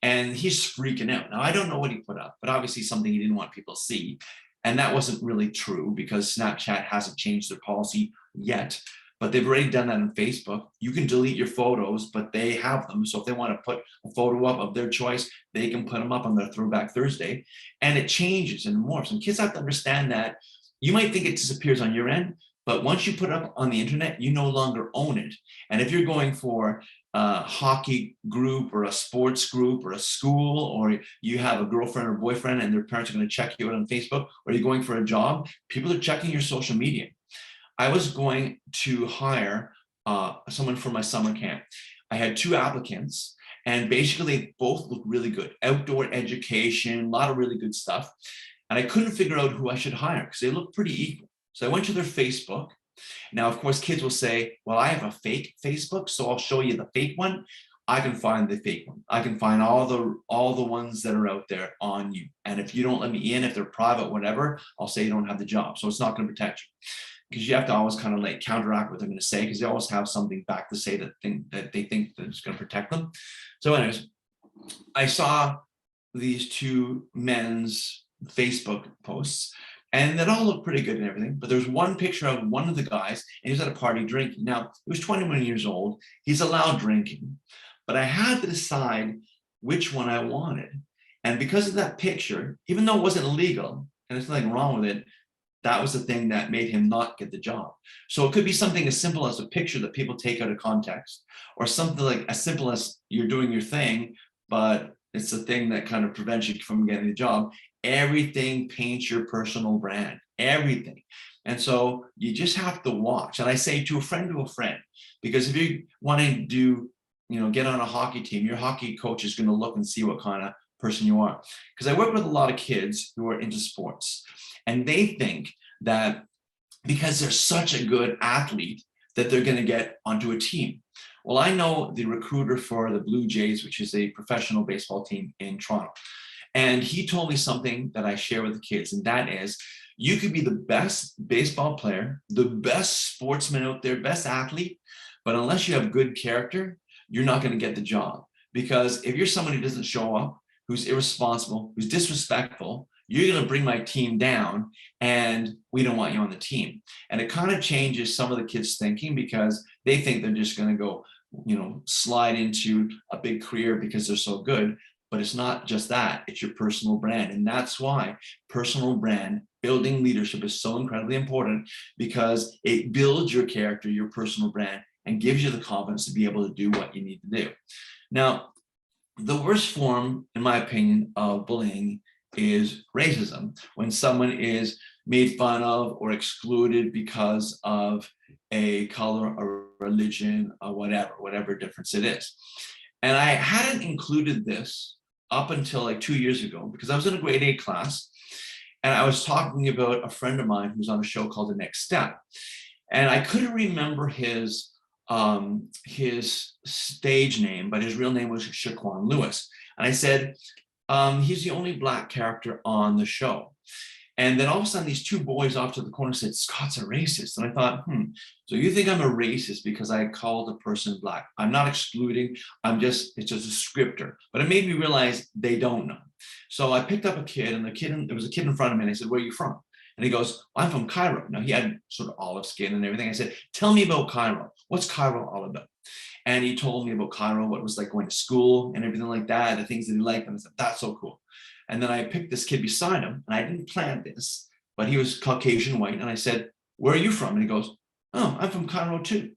And he's freaking out. Now, I don't know what he put up, but obviously something he didn't want people to see. And that wasn't really true because Snapchat hasn't changed their policy yet, but they've already done that on Facebook. You can delete your photos, but they have them. So if they want to put a photo up of their choice, they can put them up on their Throwback Thursday, and it changes and morphs. And kids have to understand that you might think it disappears on your end, but once you put it up on the internet, you no longer own it. And if you're going for a hockey group or a sports group or a school, or you have a girlfriend or boyfriend and their parents are going to check you out on Facebook, or you're going for a job, people are checking your social media. I was going to hire someone for my summer camp. I had 2 applicants, and basically they both looked really good. Outdoor education, a lot of really good stuff. And I couldn't figure out who I should hire because they looked pretty equal. So I went to their Facebook. Now, of course, kids will say, well, I have a fake Facebook, so I'll show you the fake one. I can find the fake one. I can find all the ones that are out there on you. And if you don't let me in, if they're private, whatever, I'll say you don't have the job. So it's not going to protect you. Because you have to always kind of like counteract what they're going to say, because they always have something back to say that they think that it's going to protect them. So anyways, I saw these 2 men's Facebook posts, and that all looked pretty good and everything. But there's one picture of one of the guys, and he was at a party drinking. Now, he was 21 years old. He's allowed drinking, but I had to decide which one I wanted. And because of that picture, even though it wasn't illegal, and there's nothing wrong with it, that was the thing that made him not get the job. So it could be something as simple as a picture that people take out of context, or something like as simple as you're doing your thing, but it's the thing that kind of prevents you from getting the job. Everything paints your personal brand, everything. And so you just have to watch. And I say to a friend, because if you want to do, get on a hockey team, your hockey coach is going to look and see what kind of person you are. Because I work with a lot of kids who are into sports, and they think that because they're such a good athlete that they're going to get onto a team. Well, I know the recruiter for the Blue Jays, which is a professional baseball team in Toronto. And he told me something that I share with the kids, and that is, you could be the best baseball player, the best sportsman out there, best athlete, but unless you have good character, you're not going to get the job. Because if you're someone who doesn't show up, who's irresponsible, who's disrespectful, you're going to bring my team down, and we don't want you on the team. And it kind of changes some of the kids' thinking, because they think they're just going to go, slide into a big career because they're so good. But it's not just that, it's your personal brand. And that's why personal brand, building leadership is so incredibly important, because it builds your character, your personal brand, and gives you the confidence to be able to do what you need to do. Now, the worst form, in my opinion, of bullying is racism, when someone is made fun of or excluded because of a color or religion or whatever difference it is. And I hadn't included this up until like 2 years ago, because I was in a grade 8 class, and I was talking about a friend of mine who's on a show called The Next Step. And I couldn't remember his stage name, but his real name was Shaquan Lewis. And I said, he's the only Black character on the show. And then all of a sudden, these 2 boys off to the corner said, Scott's a racist. And I thought, so you think I'm a racist because I called a person Black? I'm not excluding, it's just a descriptor. But it made me realize they don't know. So I picked up a kid, and there was a kid in front of me, and I said, where are you from? And he goes, I'm from Cairo. Now, he had sort of olive skin and everything. I said, tell me about Cairo. What's Cairo all about? And he told me about Cairo, what it was like going to school and everything like that, the things that he liked. And I said, that's so cool. And then I picked this kid beside him, and I didn't plan this, but he was Caucasian white. And I said, where are you from? And he goes, oh, I'm from Cairo too.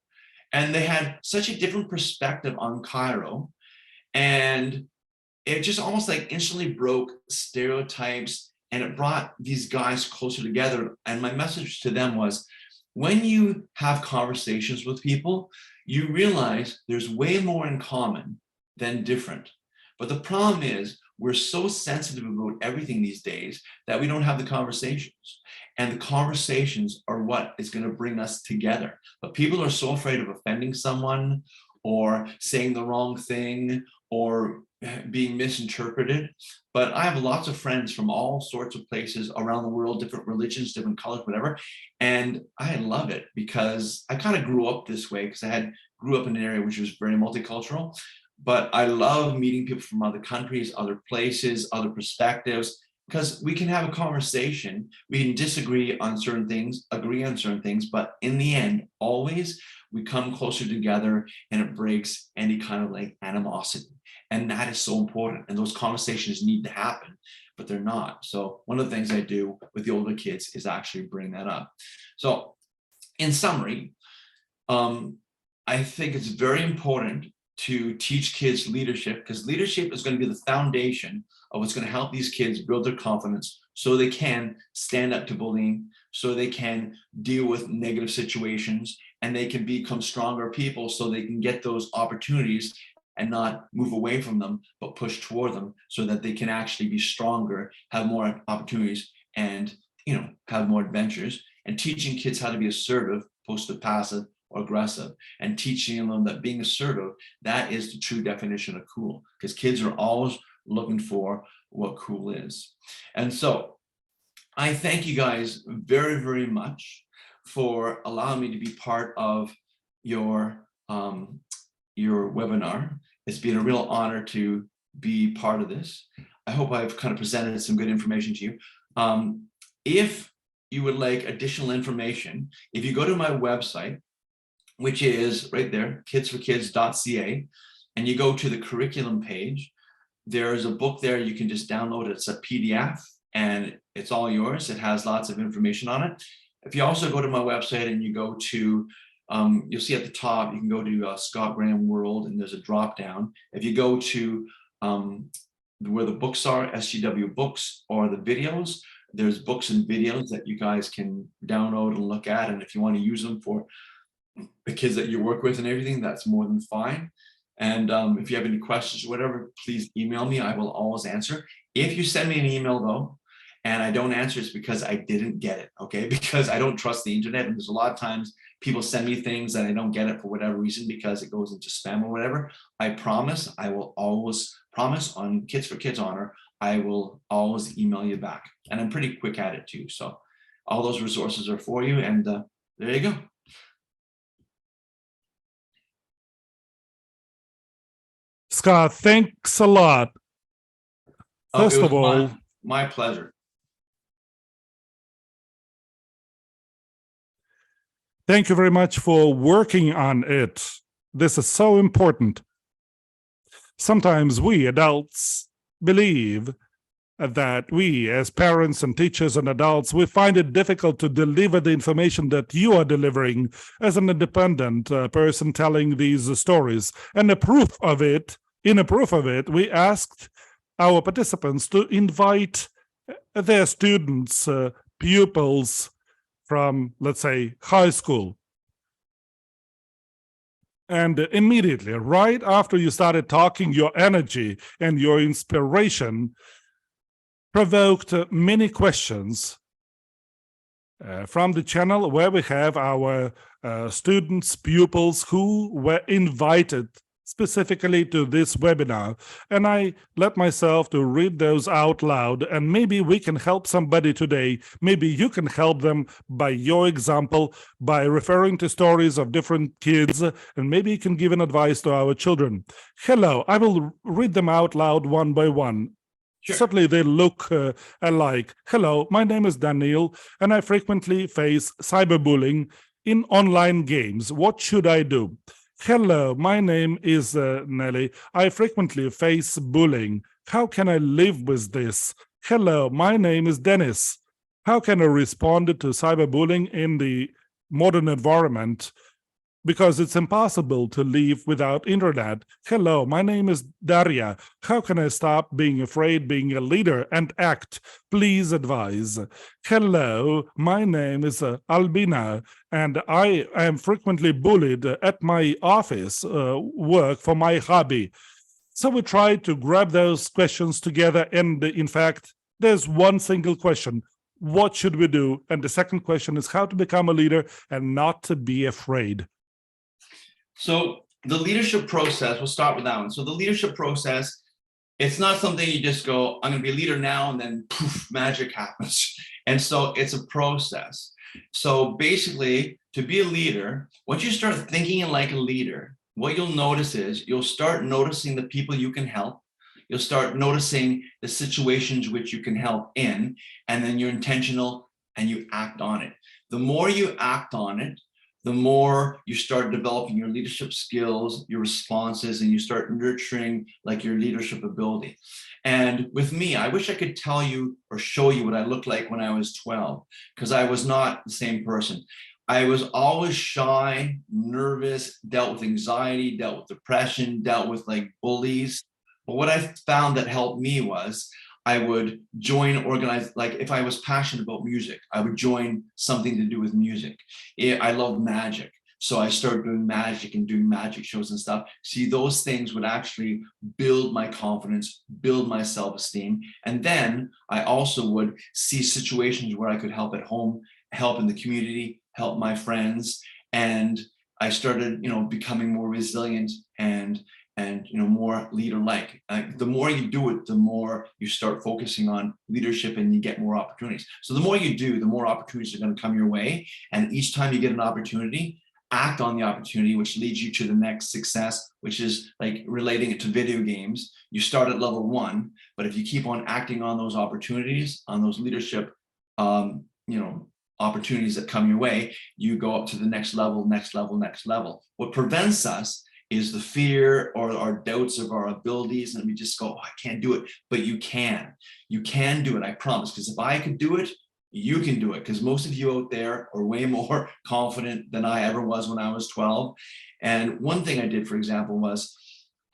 And they had such a different perspective on Cairo. And it just almost like instantly broke stereotypes, and it brought these guys closer together. And my message to them was, when you have conversations with people, you realize there's way more in common than different. But the problem is, we're so sensitive about everything these days that we don't have the conversations. And the conversations are what is going to bring us together. But people are so afraid of offending someone, or saying the wrong thing, or being misinterpreted. But I have lots of friends from all sorts of places around the world, different religions, different colors, whatever. And I love it, because I kind of grew up this way, because I had grew up in an area which was very multicultural, but I love meeting people from other countries, other places, other perspectives, because we can have a conversation. We can disagree on certain things, agree on certain things, but in the end, always we come closer together and it breaks any kind of like animosity. And that is so important. And those conversations need to happen, but they're not. So one of the things I do with the older kids is actually bring that up. So in summary, I think it's very important to teach kids leadership, because leadership is going to be the foundation of what's going to help these kids build their confidence so they can stand up to bullying, so they can deal with negative situations, and they can become stronger people so they can get those opportunities and not move away from them, but push toward them so that they can actually be stronger, have more opportunities, and have more adventures. And teaching kids how to be assertive, opposed to passive or aggressive, and teaching them that being assertive, that is the true definition of cool, because kids are always looking for what cool is. And so I thank you guys very, very much for allowing me to be part of your webinar. It's been a real honor to be part of this. I hope I've kind of presented some good information to you. If you would like additional information, if you go to my website, which is right there, kidsforkids.ca, and you go to the curriculum page, there's a book there you can just download. It's a PDF and it's all yours. It has lots of information on it. If you also go to my website and you go to, you'll see at the top, you can go to Scott Graham World, and there's a drop down. If you go to where the books are, SGW books, or the videos, there's books and videos that you guys can download and look at. And if you want to use them for the kids that you work with and everything, that's more than fine. And if you have any questions or whatever, please email me. I will always answer. If you send me an email though, and I don't answer, it's because I didn't get it, okay? Because I don't trust the internet. And there's a lot of times people send me things and I don't get it for whatever reason, because it goes into spam or whatever. I promise, I will always promise on Kids for Kids Honor, I will always email you back. And I'm pretty quick at it too. So all those resources are for you, and there you go. Scott, thanks a lot. First of all, my pleasure. thank you very much for working on it. This is so important. Sometimes we adults believe that we as parents and teachers and adults, we find it difficult to deliver the information that you are delivering as an independent person telling these stories. And in a proof of it, we asked our participants to invite their students, pupils from, let's say, high school. And immediately, right after you started talking, your energy and your inspiration provoked many questions from the channel where we have our students, pupils who were invited specifically to this webinar. And I let myself to read those out loud, and maybe we can help somebody today. Maybe you can help them by your example, by referring to stories of different kids, and maybe you can give an advice to our children. Hello, I will read them out loud one by one. Sure. Certainly they look alike. Hello, my name is Daniel, and I frequently face cyberbullying in online games. What should I do? Hello, my name is Nelly. I frequently face bullying. How can I live with this? Hello, my name is Dennis. How can I respond to cyberbullying in the modern environment? Because it's impossible to live without internet. Hello, my name is Daria. How can I stop being afraid, being a leader, and act? Please advise. Hello, my name is Albina, and I am frequently bullied at my office work for my hobby. So we tried to grab those questions together, and in fact, there's one single question. What should we do? And the second question is how to become a leader and not to be afraid. So the leadership process, we'll start with that one. So the leadership process, it's not something you just go, I'm going to be a leader now, and then poof, magic happens. And so it's a process. So basically, to be a leader, once you start thinking like a leader, what you'll notice is you'll start noticing the people you can help. You'll start noticing the situations which you can help in, and then you're intentional and you act on it. The more you act on it, the more you start developing your leadership skills, your responses, and you start nurturing like your leadership ability. And with me, I wish I could tell you or show you what I looked like when I was 12, because I was not the same person. I was always shy, nervous, dealt with anxiety, dealt with depression, dealt with like bullies. But what I found that helped me was I would join organized, like if I was passionate about music, I would join something to do with music. I love magic. So I started doing magic and doing magic shows and stuff. See, those things would actually build my confidence, build my self-esteem. And then I also would see situations where I could help at home, help in the community, help my friends. And I started, becoming more resilient and more leader-like. The more you do it, the more you start focusing on leadership and you get more opportunities. So the more you do, the more opportunities are going to come your way. And each time you get an opportunity, act on the opportunity, which leads you to the next success, which is like relating it to video games. You start at level 1, but if you keep on acting on those opportunities, on those leadership, opportunities that come your way, you go up to the next level, next level, next level. What prevents us is the fear or our doubts of our abilities, and we just go, oh, I can't do it. But you can do it, I promise, because if I could do it, you can do it, because most of you out there are way more confident than I ever was when I was 12. And one thing I did, for example, was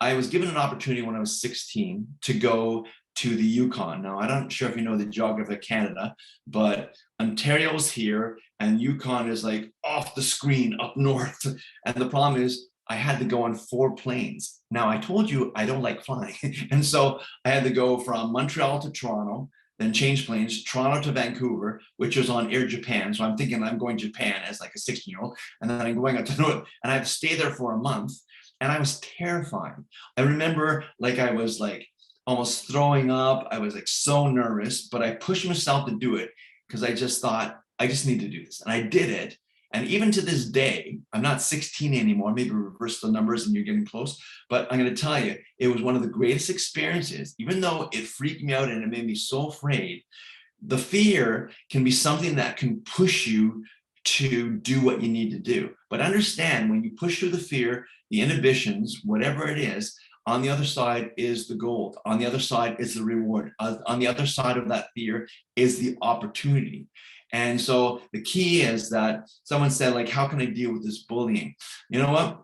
I was given an opportunity when I was 16 to go to the Yukon. Now, I'm not sure if you know the geography of Canada, but Ontario's here and Yukon is like off the screen up north. And the problem is I had to go on 4 planes. Now, I told you I don't like flying. And so I had to go from Montreal to Toronto, then change planes, Toronto to Vancouver, which was on Air Japan. So I'm thinking I'm going to Japan as like a 16-year-old. And then I'm going up to North, and I had to stay there for a month. And I was terrified. I remember like I was like almost throwing up. I was like so nervous, but I pushed myself to do it because I just thought, I just need to do this. And I did it. And even to this day, I'm not 16 anymore, maybe reverse the numbers and you're getting close, but I'm going to tell you, it was one of the greatest experiences, even though it freaked me out and it made me so afraid. The fear can be something that can push you to do what you need to do. But understand, when you push through the fear, the inhibitions, whatever it is, on the other side is the gold. On the other side is the reward. On the other side of that fear is the opportunity. And so the key is that someone said, like, how can I deal with this bullying? You know what?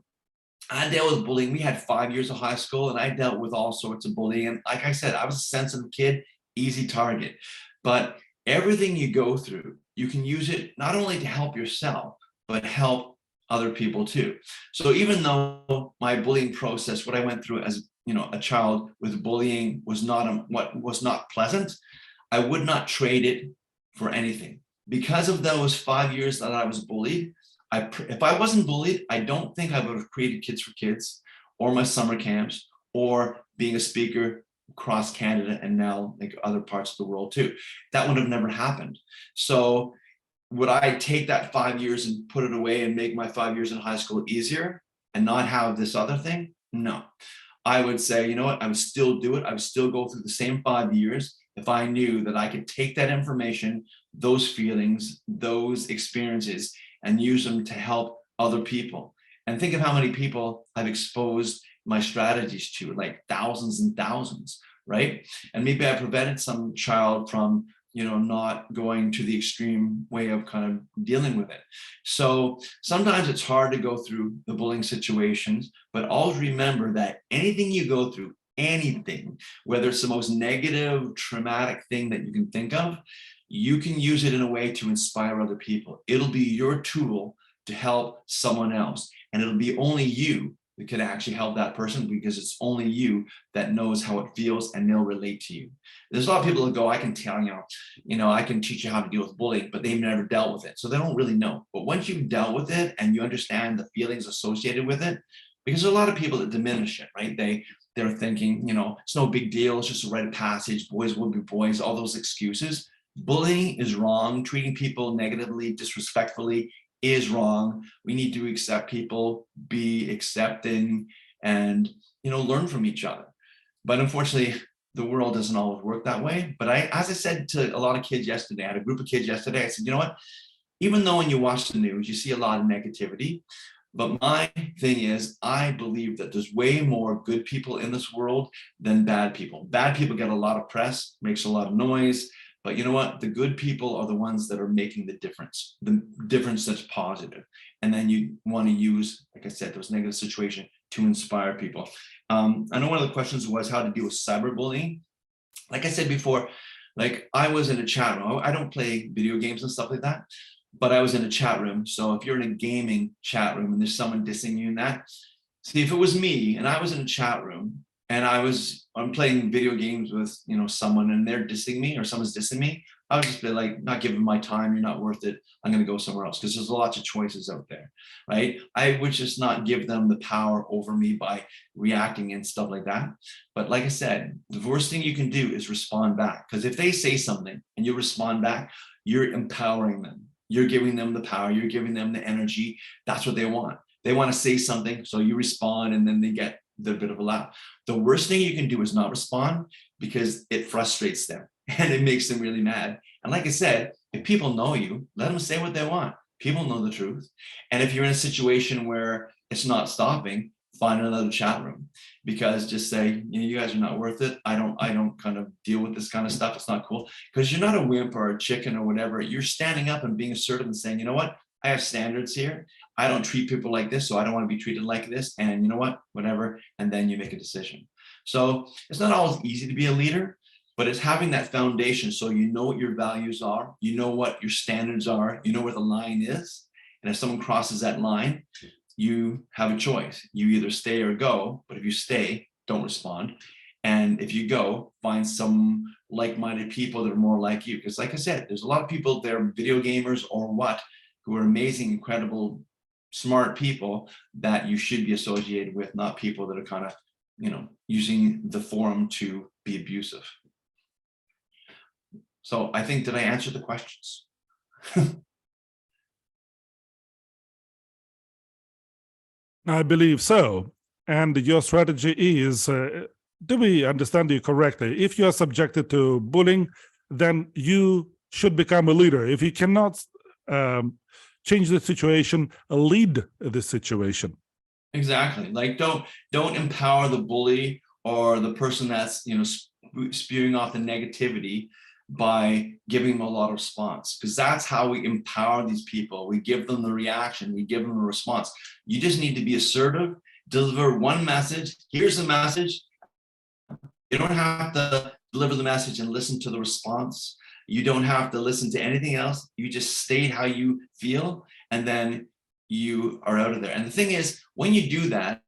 I dealt with bullying. We had 5 years of high school and I dealt with all sorts of bullying. And like I said, I was a sensitive kid, easy target. But everything you go through, you can use it not only to help yourself, but help other people too. So even though my bullying process, what I went through as a child with bullying was not pleasant, I would not trade it for anything. Because of those 5 years that I was bullied, if I wasn't bullied, I don't think I would have created Kids for Kids or my summer camps or being a speaker across Canada and now like other parts of the world too. That would have never happened. So would I take that 5 years and put it away and make my 5 years in high school easier and not have this other thing? No. I would say, you know what, I would still do it. I would still go through the same 5 years if I knew that I could take that information, those feelings, those experiences, and use them to help other people. And think of how many people I've exposed my strategies to, like thousands and thousands, right? And maybe I prevented some child from not going to the extreme way of kind of dealing with it. So sometimes it's hard to go through the bullying situations, but always remember that anything you go through, anything, whether it's the most negative, traumatic thing that you can think of, you can use it in a way to inspire other people. It'll be your tool to help someone else. And it'll be only you that can actually help that person, because it's only you that knows how it feels and they'll relate to you. There's a lot of people that go, I can tell I can teach you how to deal with bullying, but they've never dealt with it. So they don't really know. But once you've dealt with it and you understand the feelings associated with it, because there's a lot of people that diminish it, right? They're thinking, it's no big deal. It's just a rite of passage. Boys will be boys, all those excuses. Bullying is wrong. Treating people negatively, disrespectfully is wrong. We need to accept people, be accepting, and learn from each other. But unfortunately, the world doesn't always work that way. But as I said to a lot of kids yesterday, I had a group of kids yesterday, I said, you know what? Even though when you watch the news, you see a lot of negativity, but my thing is, I believe that there's way more good people in this world than bad people. Bad people get a lot of press, makes a lot of noise, but you know what? The good people are the ones that are making the difference that's positive. And then you want to use, like I said, those negative situations to inspire people. I know one of the questions was how to deal with cyberbullying. Like I said before, like I was in a chat room. I don't play video games and stuff like that, but I was in a chat room. So if you're in a gaming chat room and there's someone dissing you in that, see, if it was me and I was in a chat room and I'm playing video games with someone and they're dissing me or someone's dissing me, I would just be like, not giving my time, you're not worth it, I'm going to go somewhere else, because there's lots of choices out there, right? I would just not give them the power over me by reacting and stuff like that. But like I said, the worst thing you can do is respond back, because if they say something and you respond back, you're empowering them. You're giving them the power, you're giving them the energy. That's what they want. They want to say something, so you respond and then they get the bit of a laugh. The worst thing you can do is not respond, because it frustrates them and it makes them really mad. And like I said, if people know you, let them say what they want. People know the truth. And if you're in a situation where it's not stopping, find another chat room, because just say, you guys are not worth it. I don't kind of deal with this kind of stuff. It's not cool, because you're not a wimp or a chicken or whatever. You're standing up and being assertive and saying, you know what? I have standards here. I don't treat people like this, so I don't want to be treated like this. And you know what? Whatever. And then you make a decision. So it's not always easy to be a leader, but it's having that foundation so you know what your values are, you know what your standards are, you know where the line is. And if someone crosses that line, you have a choice. You either stay or go, but if you stay, don't respond. And if you go, find some like-minded people that are more like you. Because like I said, there's a lot of people, they're video gamers or what, who are amazing, incredible, smart people that you should be associated with, not people that are kind of, using the forum to be abusive. So I think, did I answer the questions? I believe so. And your strategy is, do we understand you correctly? If you are subjected to bullying, then you should become a leader. If you cannot change the situation, lead the situation. Exactly. Like don't empower the bully or the person that's spewing off the negativity by giving them a lot of response, because that's how we empower these people. We give them the reaction, we give them a response. You just need to be assertive, deliver one message. Here's the message. You don't have to deliver the message and listen to the response. You don't have to listen to anything else. You just state how you feel, and then you are out of there. And the thing is, when you do that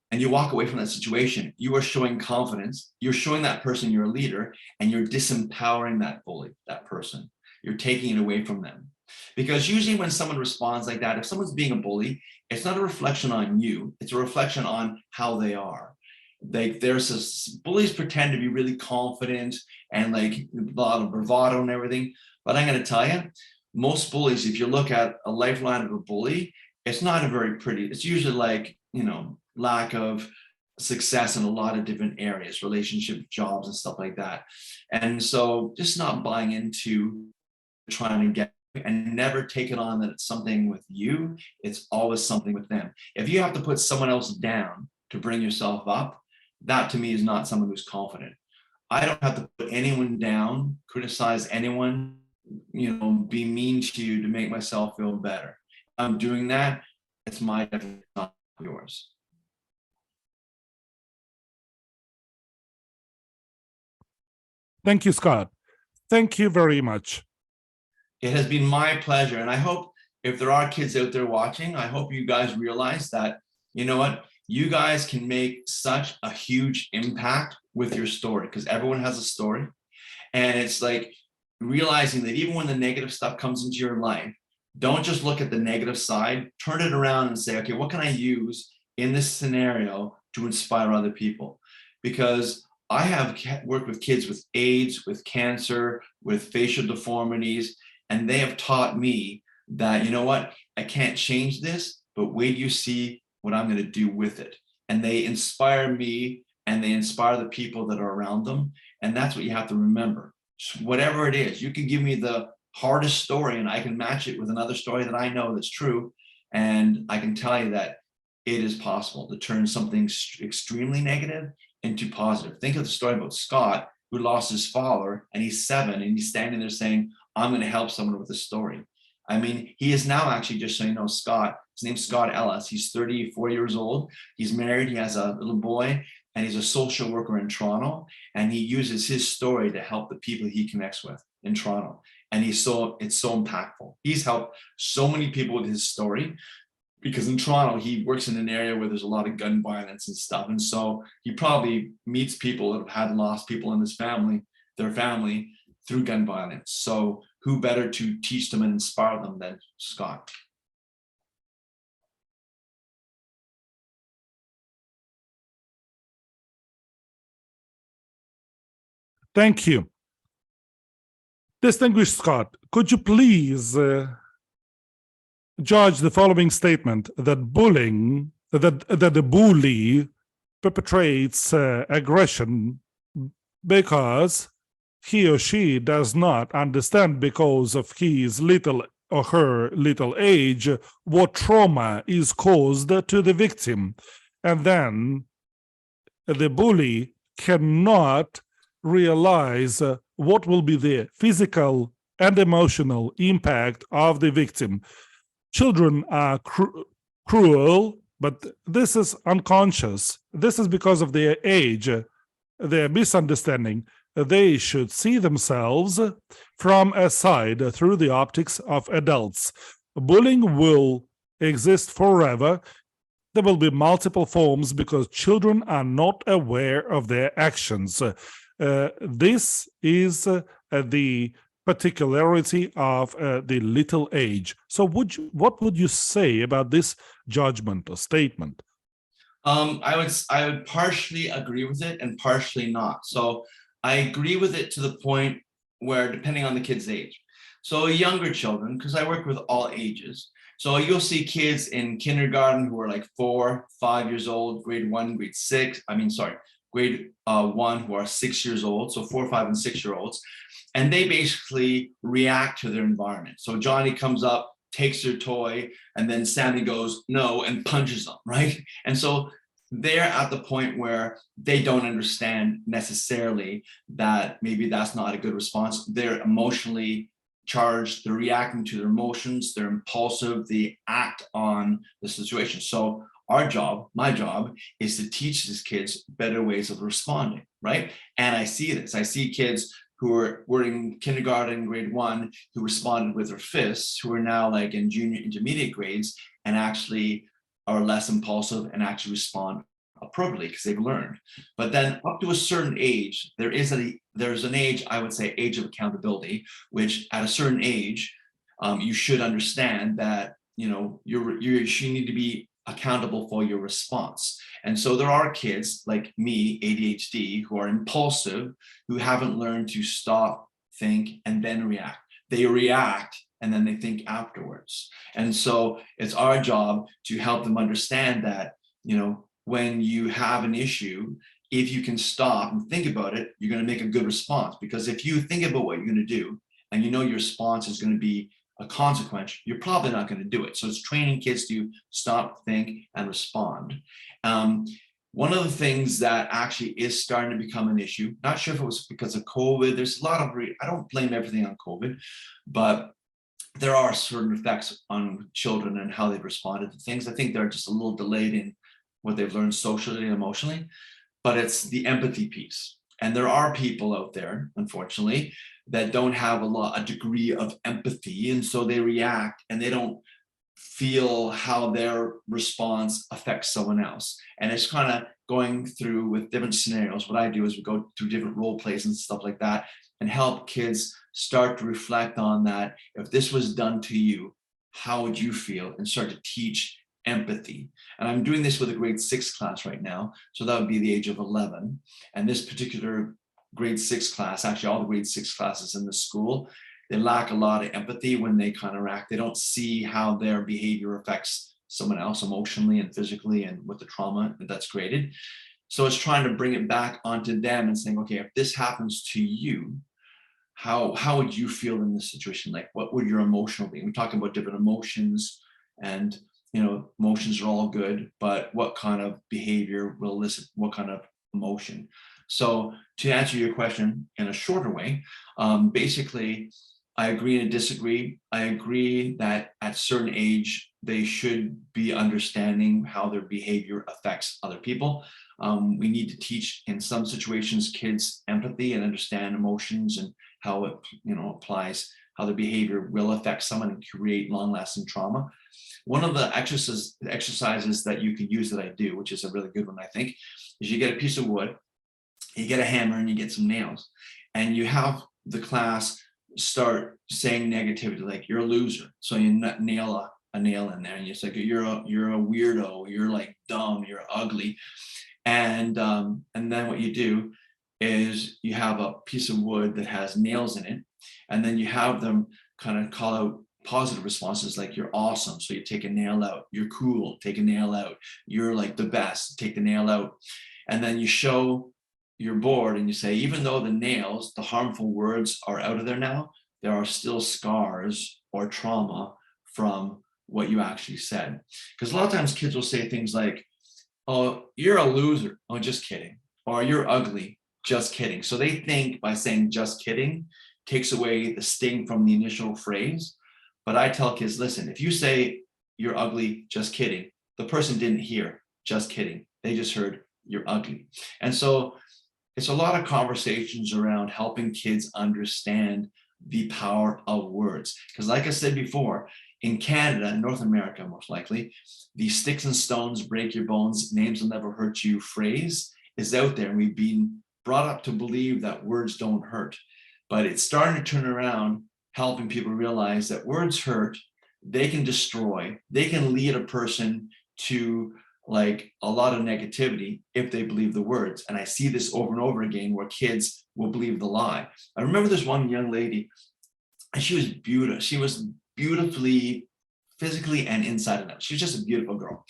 and you walk away from that situation, you are showing confidence. You're showing that person you're a leader, and you're disempowering that bully, that person. You're taking it away from them. Because usually when someone responds like that, if someone's being a bully, it's not a reflection on you. It's a reflection on how they are. Bullies pretend to be really confident and like a lot of bravado and everything. But I'm going to tell you, most bullies, if you look at a lifeline of a bully, it's not a very pretty, it's usually like, lack of success in a lot of different areas, relationships, jobs, and stuff like that. And so just not buying into trying to get, and never take it on that it's something with you. It's always something with them. If you have to put someone else down to bring yourself up, that to me is not someone who's confident. I don't have to put anyone down, criticize anyone, be mean to you to make myself feel better. I'm doing that. It's my definition, not yours. Thank you, Scott. Thank you very much. It has been my pleasure. And I hope if there are kids out there watching, I hope you guys realize that, you know what, you guys can make such a huge impact with your story, because everyone has a story. And it's like realizing that even when the negative stuff comes into your life, don't just look at the negative side, turn it around and say, okay, what can I use in this scenario to inspire other people? Because I have worked with kids with AIDS, with cancer, with facial deformities, and they have taught me that, you know what, I can't change this, but wait till you see what I'm going to do with it. And they inspire me and they inspire the people that are around them. And that's what you have to remember. Whatever it is, you can give me the hardest story and I can match it with another story that I know that's true. And I can tell you that it is possible to turn something extremely negative into positive. Think of the story about Scott, who lost his father, and he's 7, and he's standing there saying, I'm going to help someone with this story. I mean, he is now actually, just so you know, Scott, his name's Scott Ellis. He's 34 years old. He's married. He has a little boy, and he's a social worker in Toronto. And he uses his story to help the people he connects with in Toronto. And it's so impactful. He's helped so many people with his story, because in Toronto, he works in an area where there's a lot of gun violence and stuff. And so he probably meets people that have lost people in his family, their family, through gun violence. So who better to teach them and inspire them than Scott? Thank you. Distinguished Scott, could you please judge the following statement that bullying, that the bully perpetrates aggression because he or she does not understand, because of his little or her little age, what trauma is caused to the victim. And then the bully cannot realize what will be the physical and emotional impact of the victim. Children are cruel, but this is unconscious. This is because of their age, their misunderstanding. They should see themselves from a side through the optics of adults. Bullying will exist forever. There will be multiple forms because children are not aware of their actions. This is the particularity of the little age. So what would you say about this judgment or statement? I would partially agree with it and partially not. So I agree with it to the point where, depending on the kid's age. So younger children, because I work with all ages. So you'll see kids in kindergarten who are like 4, 5 years old, grade 1, grade 6. Grade 1 who are 6 years old. So 4, 5, and 6-year-olds. And they basically react to their environment. So Johnny comes up, takes their toy, and then Sammy goes, no, and punches them, right? And so they're at the point where they don't understand necessarily that maybe that's not a good response. They're emotionally charged, they're reacting to their emotions, they're impulsive, they act on the situation. So our job, my job, is to teach these kids better ways of responding, right? And I see this. I see kids who were in kindergarten, grade 1, who responded with their fists, who are now like in junior intermediate grades and actually are less impulsive and actually respond appropriately because they've learned. But then up to a certain age, there's an age, I would say, age of accountability, which at a certain age, you should understand that, you know, you need to be accountable for your response. And so there are kids like me, ADHD, who are impulsive, who haven't learned to stop, think, and then react. They react and then they think afterwards. And so it's our job to help them understand that, you know, when you have an issue, if you can stop and think about it, you're going to make a good response. Because if you think about what you're going to do and you know your response is going to be a consequence, you're probably not going to do it. So it's training kids to stop, think, and respond. One of the things that actually is starting to become an issue, not sure if it was because of COVID, there's a lot of, I don't blame everything on COVID, but there are certain effects on children and how they've responded to things. I think they're just a little delayed in what they've learned socially and emotionally, but it's the empathy piece. And there are people out there, unfortunately, that don't have a degree of empathy. And so they react and they don't feel how their response affects someone else. And it's kind of going through with different scenarios. What I do is we go through different role plays and stuff like that and help kids start to reflect on that. If this was done to you, how would you feel? And start to teach empathy. And I'm doing this with a grade 6 class right now. So that would be the age of 11. And this particular grade 6 class, actually all the grade 6 classes in the school, they lack a lot of empathy when they counteract. They don't see how their behavior affects someone else emotionally and physically and with the trauma that's created. So it's trying to bring it back onto them and saying, okay, if this happens to you, how would you feel in this situation? Like, what would your emotional be? We're talking about different emotions, and emotions are all good, but what kind of behavior will elicit what kind of emotion? So to answer your question in a shorter way, basically, I agree and disagree. I agree that at a certain age, they should be understanding how their behavior affects other people. We need to teach, in some situations, kids empathy and understand emotions and how it applies, how their behavior will affect someone and create long-lasting trauma. One of the exercises that you can use that I do, which is a really good one, I think, is you get a piece of wood, you get a hammer, and you get some nails, and you have the class start saying negativity, like you're a loser. So you nail a nail in there, and you say you're a weirdo, you're like dumb, you're ugly, and then what you do is you have a piece of wood that has nails in it, and then you have them kind of call out positive responses like you're awesome. So you take a nail out, you're cool, take a nail out, you're like the best, take the nail out, and then you show your board and you say, even though the nails, the harmful words are out of there now, there are still scars or trauma from what you actually said. Because a lot of times kids will say things like, oh, you're a loser, oh, just kidding, or you're ugly, just kidding. So they think by saying just kidding takes away the sting from the initial phrase. But I tell kids, listen, if you say you're ugly, just kidding, the person didn't hear just kidding, they just heard you're ugly. And so it's a lot of conversations around helping kids understand the power of words. Because like I said before, in Canada, North America, most likely, the sticks and stones break your bones, names will never hurt you phrase is out there. And we've been brought up to believe that words don't hurt. But it's starting to turn around, helping people realize that words hurt, they can destroy, they can lead a person to like a lot of negativity if they believe the words. And I see this over and over again where kids will believe the lie. I remember this one young lady, and she was beautiful. She was beautifully physically and inside and out. She was just a beautiful girl.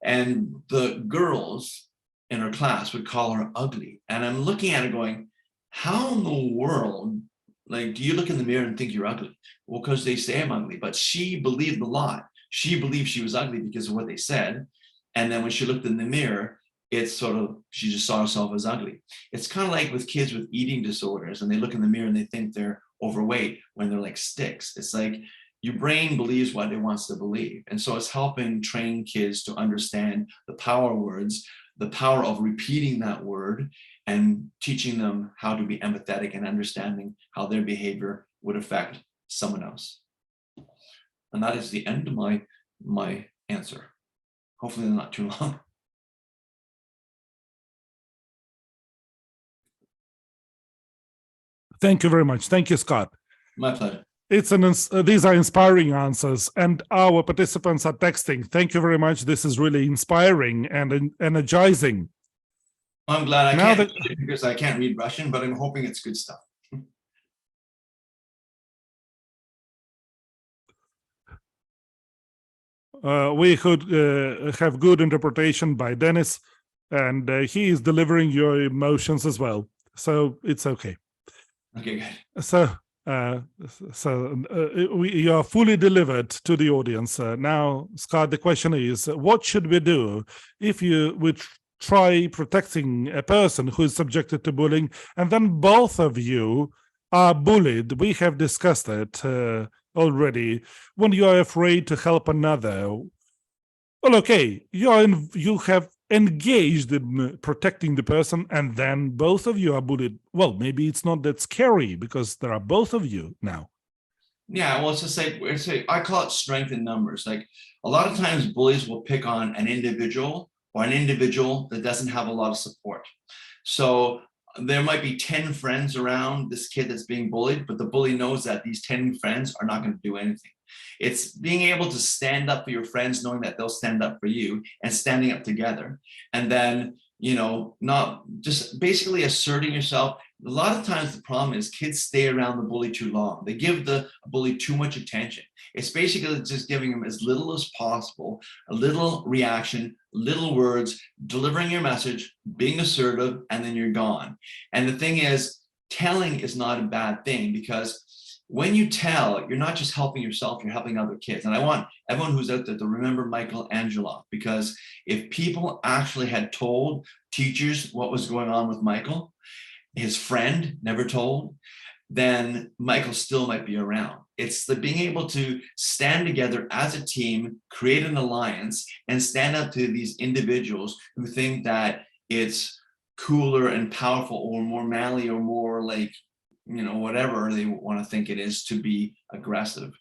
And the girls in her class would call her ugly. And I'm looking at her going, how in the world, like, do you look in the mirror and think you're ugly? Well, because they say I'm ugly, but she believed the lie. She believed she was ugly because of what they said. And then when she looked in the mirror, it's sort of, she just saw herself as ugly. It's kind of like with kids with eating disorders, and they look in the mirror and they think they're overweight when they're like sticks. It's like your brain believes what it wants to believe. And so it's helping train kids to understand the power of words, the power of repeating that word, and teaching them how to be empathetic and understanding how their behavior would affect someone else. And that is the end of my answer. Hopefully not too long. Thank you very much. Thank you, Scott. My pleasure. These are inspiring answers, and our participants are texting. Thank you very much. This is really inspiring and energizing. I'm glad I Now can't read it because I can't read Russian, but I'm hoping it's good stuff. We could have good interpretation by Dennis, and he is delivering your emotions as well. So it's okay. Okay, good. So you are fully delivered to the audience. Now, Scott, the question is, what should we do if you would try protecting a person who is subjected to bullying, and then both of you are bullied? We have discussed it already. When you are afraid to help another, well, okay, you have engaged in protecting the person, and then both of you are bullied. Well, maybe it's not that scary because there are both of you now. Yeah, well, it's I call it strength in numbers. Like a lot of times bullies will pick on an individual or an individual that doesn't have a lot of support. So there might be 10 friends around this kid that's being bullied, but the bully knows that these 10 friends are not going to do anything. It's being able to stand up for your friends, knowing that they'll stand up for you, and standing up together. And then, you know, not just basically asserting yourself. A lot of times the problem is kids stay around the bully too long. They give the bully too much attention. It's basically just giving them as little as possible, a little reaction, little words, delivering your message, being assertive, and then you're gone. And the thing is, telling is not a bad thing, because when you tell, you're not just helping yourself, you're helping other kids. And I want everyone who's out there to remember Michael Angelov, because if people actually had told teachers what was going on with Michael, his friend never told, then Michael still might be around. It's the being able to stand together as a team, create an alliance, and stand up to these individuals who think that it's cooler and powerful or more manly or more like, you know, whatever they want to think it is to be aggressive.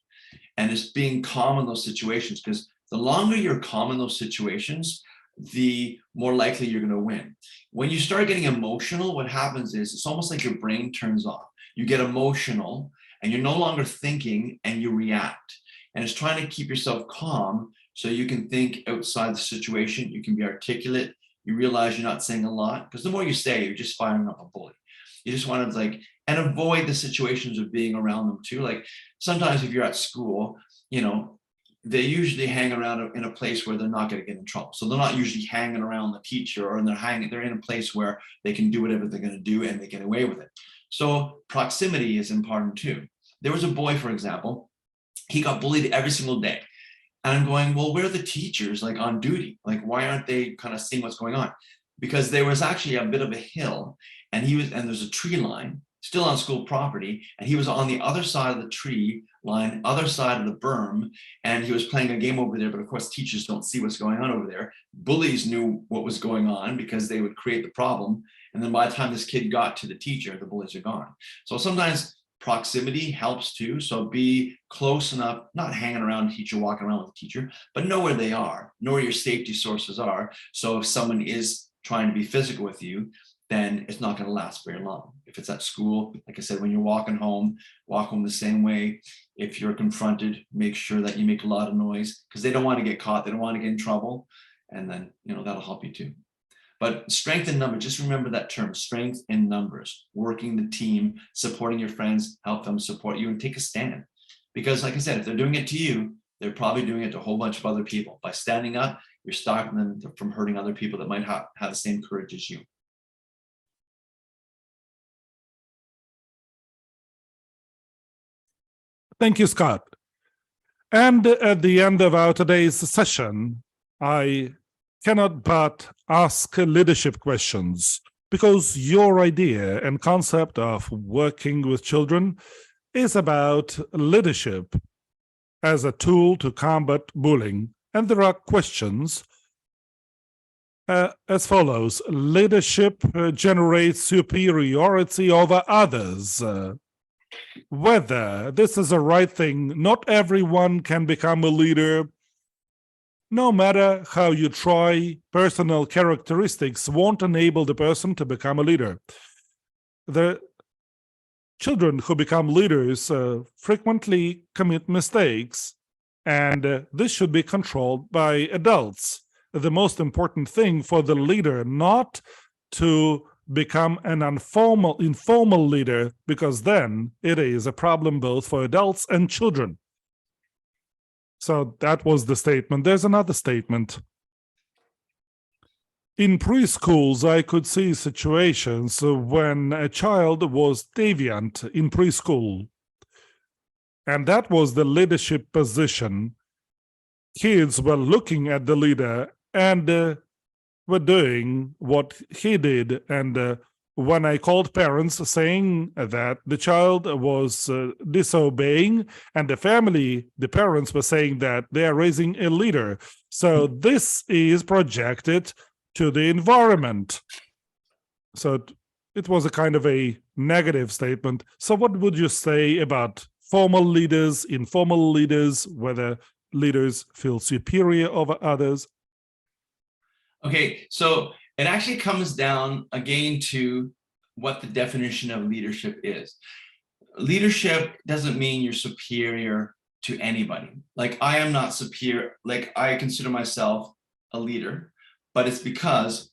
And it's being calm in those situations, because the longer you're calm in those situations, the more likely you're going to win. When you start getting emotional, what happens is it's almost like your brain turns off. You get emotional and you're no longer thinking and you react. And it's trying to keep yourself calm so you can think outside the situation. You can be articulate. You realize you're not saying a lot, because the more you say, you're just firing up a bully. You just want to like, and avoid the situations of being around them too. Like sometimes if you're at school, you know, they usually hang around in a place where they're not going to get in trouble. So they're not usually hanging around the teacher, or they're in a place where they can do whatever they're going to do and they get away with it. So proximity is important too. There was a boy, for example, he got bullied every single day. And I'm going, well, where are the teachers like on duty? Like, why aren't they kind of seeing what's going on? Because there was actually a bit of a hill, and there's a tree line still on school property, and he was on the other side of the tree line, other side of the berm, and he was playing a game over there. But of course, teachers don't see what's going on over there. Bullies knew what was going on because they would create the problem. And then by the time this kid got to the teacher, the bullies are gone. So sometimes proximity helps too. So be close enough, not hanging around the teacher, walking around with the teacher, but know where they are, know where your safety sources are. So if someone is trying to be physical with you, then it's not going to last very long. If it's at school, like I said, when you're walking home, walk home the same way. If you're confronted, make sure that you make a lot of noise, because they don't want to get caught. They don't want to get in trouble. And then, you know, that'll help you too. But strength in numbers, just remember that term, strength in numbers, working the team, supporting your friends, help them support you, and take a stand. Because like I said, if they're doing it to you, they're probably doing it to a whole bunch of other people. By standing up, you're stopping them from hurting other people that might have the same courage as you. Thank you, Scott. And at the end of our today's session, I cannot but ask leadership questions, because your idea and concept of working with children is about leadership as a tool to combat bullying. And there are questions as follows. Leadership generates superiority over others. Whether this is a right thing, not everyone can become a leader. No matter how you try, personal characteristics won't enable the person to become a leader. The children who become leaders frequently commit mistakes, and this should be controlled by adults. The most important thing for the leader not to become an informal leader, because then it is a problem both for adults and children. So that was the statement. There's another statement. In preschools, I could see situations when a child was deviant in preschool, and that was the leadership position. Kids were looking at the leader and were doing what he did. And when I called parents saying that the child was disobeying, and the parents were saying that they are raising a leader. So this is projected to the environment. So it was a kind of a negative statement. So what would you say about formal leaders, informal leaders, whether leaders feel superior over others? Okay, so it actually comes down again to what the definition of leadership is. Leadership doesn't mean you're superior to anybody. Like I am not superior, like I consider myself a leader, but it's because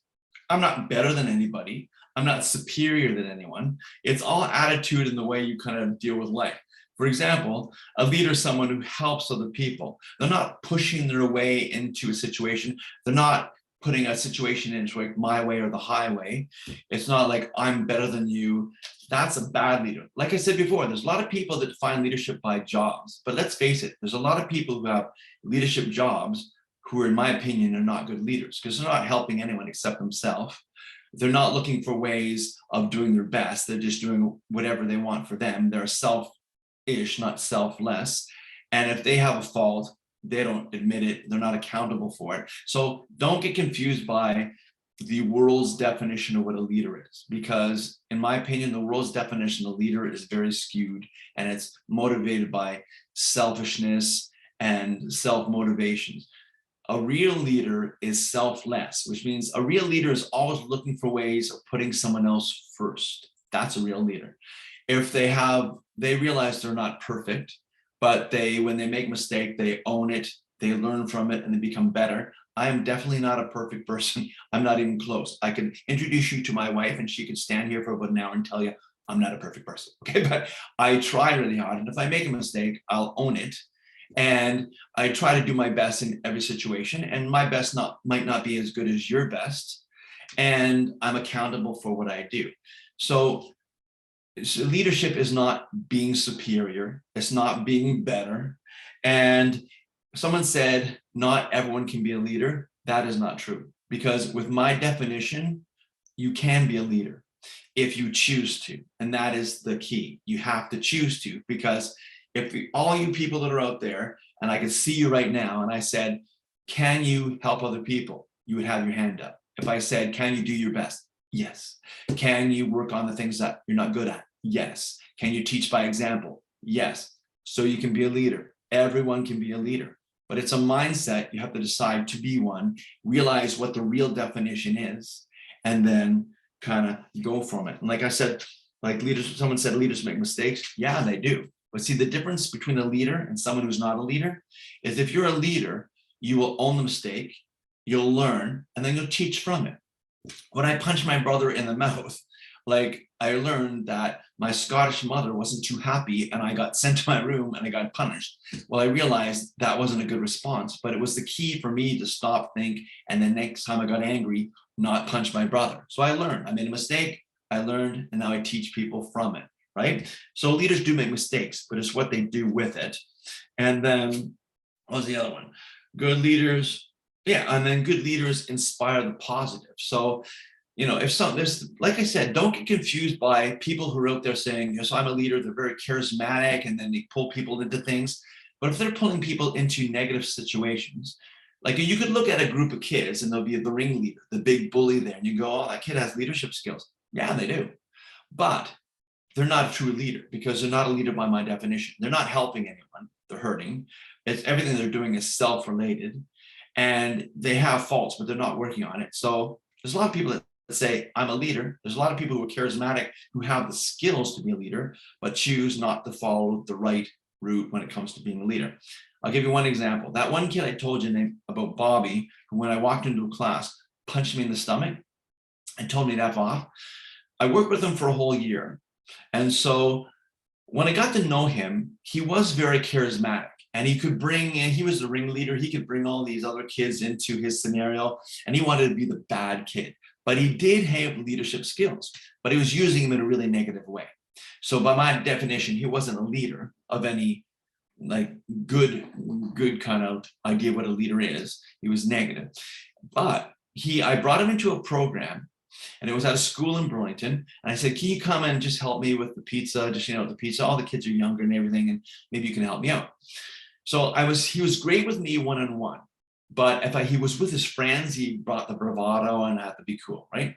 I'm not better than anybody. I'm not superior than anyone. It's all attitude and the way you kind of deal with life. For example, a leader is someone who helps other people. They're not pushing their way into a situation. They're not putting a situation into like my way or the highway. It's not like I'm better than you. That's a bad leader. Like I said before, there's a lot of people that find leadership by jobs, but let's face it, there's a lot of people who have leadership jobs who, in my opinion, are not good leaders because they're not helping anyone except themselves. They're not looking for ways of doing their best. They're just doing whatever they want for them. They're selfish, not selfless. And if they have a fault, they don't admit it. They're not accountable for it. So don't get confused by the world's definition of what a leader is, because in my opinion, the world's definition of leader is very skewed and it's motivated by selfishness and self-motivations. A real leader is selfless, which means a real leader is always looking for ways of putting someone else first. That's a real leader. If they realize they're not perfect, but when they make a mistake, they own it, they learn from it, and they become better. I am definitely not a perfect person. I'm not even close. I can introduce you to my wife and she could stand here for about an hour and tell you I'm not a perfect person, okay? But I try really hard, and if I make a mistake, I'll own it. And I try to do my best in every situation, and my best might not be as good as your best. And I'm accountable for what I do. So leadership is not being superior. It's not being better. And someone said, not everyone can be a leader. That is not true, because with my definition, you can be a leader if you choose to. And that is the key. You have to choose to, because if all you people that are out there, and I can see you right now, and I said, can you help other people? You would have your hand up. If I said, can you do your best? Yes. Can you work on the things that you're not good at? Yes. Can you teach by example? Yes. So you can be a leader. Everyone can be a leader, but it's a mindset. You have to decide to be one, realize what the real definition is, and then kind of go from it. And like I said, like leaders, someone said leaders make mistakes. Yeah, they do. But see, the difference between a leader and someone who's not a leader is if you're a leader, you will own the mistake, you'll learn, and then you'll teach from it. When I punched my brother in the mouth, like I learned that my Scottish mother wasn't too happy and I got sent to my room and I got punished. Well, I realized that wasn't a good response, but it was the key for me to stop, think, and then next time I got angry, not punch my brother. So I learned, I made a mistake, I learned, and now I teach people from it. Right? So leaders do make mistakes, but it's what they do with it. And then what was the other one? Good leaders, yeah, and then good leaders inspire the positive. So, you know, if there's, like I said, don't get confused by people who are out there saying, yes, I'm a leader, they're very charismatic, and then they pull people into things. But if they're pulling people into negative situations, like you could look at a group of kids and there'll be the ringleader, the big bully there, and you go, oh, that kid has leadership skills. Yeah, they do. But they're not a true leader, because they're not a leader by my definition. They're not helping anyone. They're hurting. It's everything they're doing is self-related, and they have faults, but they're not working on it. So there's a lot of people that say, I'm a leader. There's a lot of people who are charismatic, who have the skills to be a leader, but choose not to follow the right route when it comes to being a leader. I'll give you one example. That one kid I told you about, Bobby, who when I walked into a class, punched me in the stomach and told me to F off. I worked with him for a whole year. And so when I got to know him, he was very charismatic, and he was the ringleader. He could bring all these other kids into his scenario, and he wanted to be the bad kid, but he did have leadership skills, but he was using them in a really negative way. So by my definition, he wasn't a leader of any like good kind of idea what a leader is. He was negative, but I brought him into a program. And it was at a school in Burlington. And I said, can you come and just help me with the pizza? Just, the pizza, all the kids are younger and everything, and maybe you can help me out. So he was great with me one-on-one, but if he was with his friends, he brought the bravado and I had to be cool, right?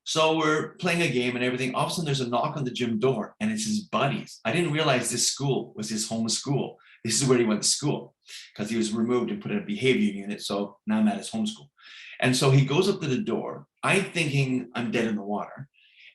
So we're playing a game and everything. All of a sudden there's a knock on the gym door and it's his buddies. I didn't realize this school was his home school. This is where he went to school, because he was removed and put in a behavior unit. So now I'm at his home school. And so he goes up to the door. I'm thinking I'm dead in the water.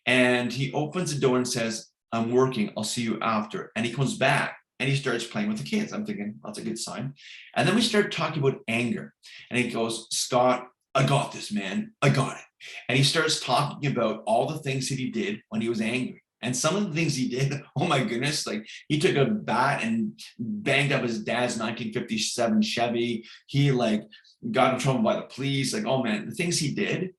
And he opens the door and says, I'm working. I'll see you after. And he comes back and he starts playing with the kids. I'm thinking, that's a good sign. And then we start talking about anger. And he goes, Scott, I got this, man. I got it. And he starts talking about all the things that he did when he was angry. And some of the things he did, oh my goodness, like he took a bat and banged up his dad's 1957 Chevy. He like got in trouble by the police. Like, oh man, the things he did.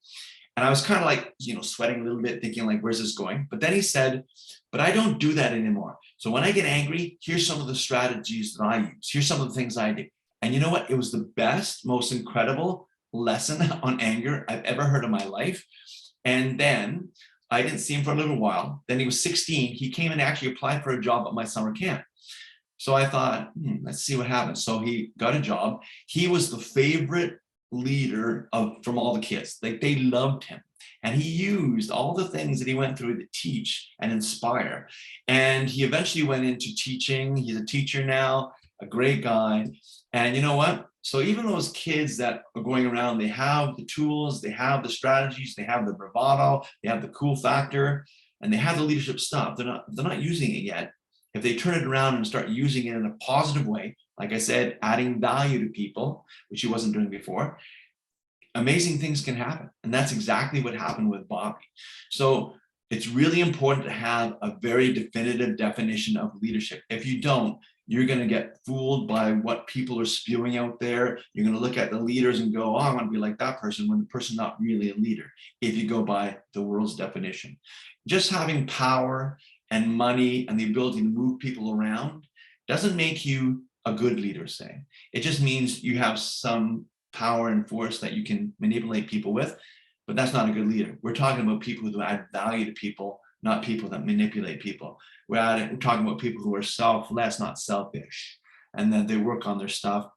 And I was kind of like, sweating a little bit, thinking like, where's this going? But then he said, but I don't do that anymore. So when I get angry, here's some of the strategies that I use. Here's some of the things I do. And you know what? It was the best, most incredible lesson on anger I've ever heard in my life. And then I didn't see him for a little while. Then he was 16. He came and actually applied for a job at my summer camp. So I thought, let's see what happens. So he got a job. He was the favorite leader from all the kids. Like they loved him. And he used all the things that he went through to teach and inspire. And he eventually went into teaching. He's a teacher now, a great guy. And you know what? So even those kids that are going around, they have the tools, they have the strategies, they have the bravado, they have the cool factor, and they have the leadership stuff. They're not using it yet. If they turn it around and start using it in a positive way, like I said, adding value to people, which he wasn't doing before, amazing things can happen. And that's exactly what happened with Bobby. So it's really important to have a very definitive definition of leadership. If you don't, you're going to get fooled by what people are spewing out there. You're going to look at the leaders and go, oh, I want to be like that person, when the person's not really a leader, if you go by the world's definition. Just having power and money and the ability to move people around doesn't make you a good leader, say. It just means you have some power and force that you can manipulate people with, but that's not a good leader. We're talking about people who add value to people, not people that manipulate people. We're talking about people who are selfless, not selfish, and that they work on their stuff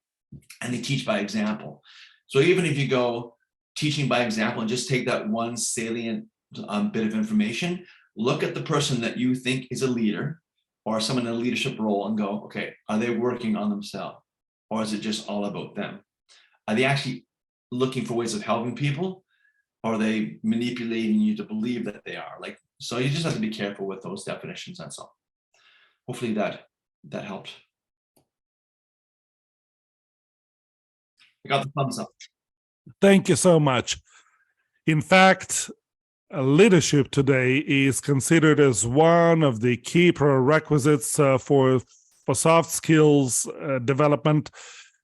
and they teach by example. So even if you go teaching by example and just take that one salient bit of information, look at the person that you think is a leader or someone in a leadership role and go, okay, are they working on themselves? Or is it just all about them? Are they actually looking for ways of helping people? Or are they manipulating you to believe that they are? Like, so you just have to be careful with those definitions, that's all. Hopefully that helped. I got the thumbs up. Thank you so much. In fact, leadership today is considered as one of the key prerequisites for soft skills development.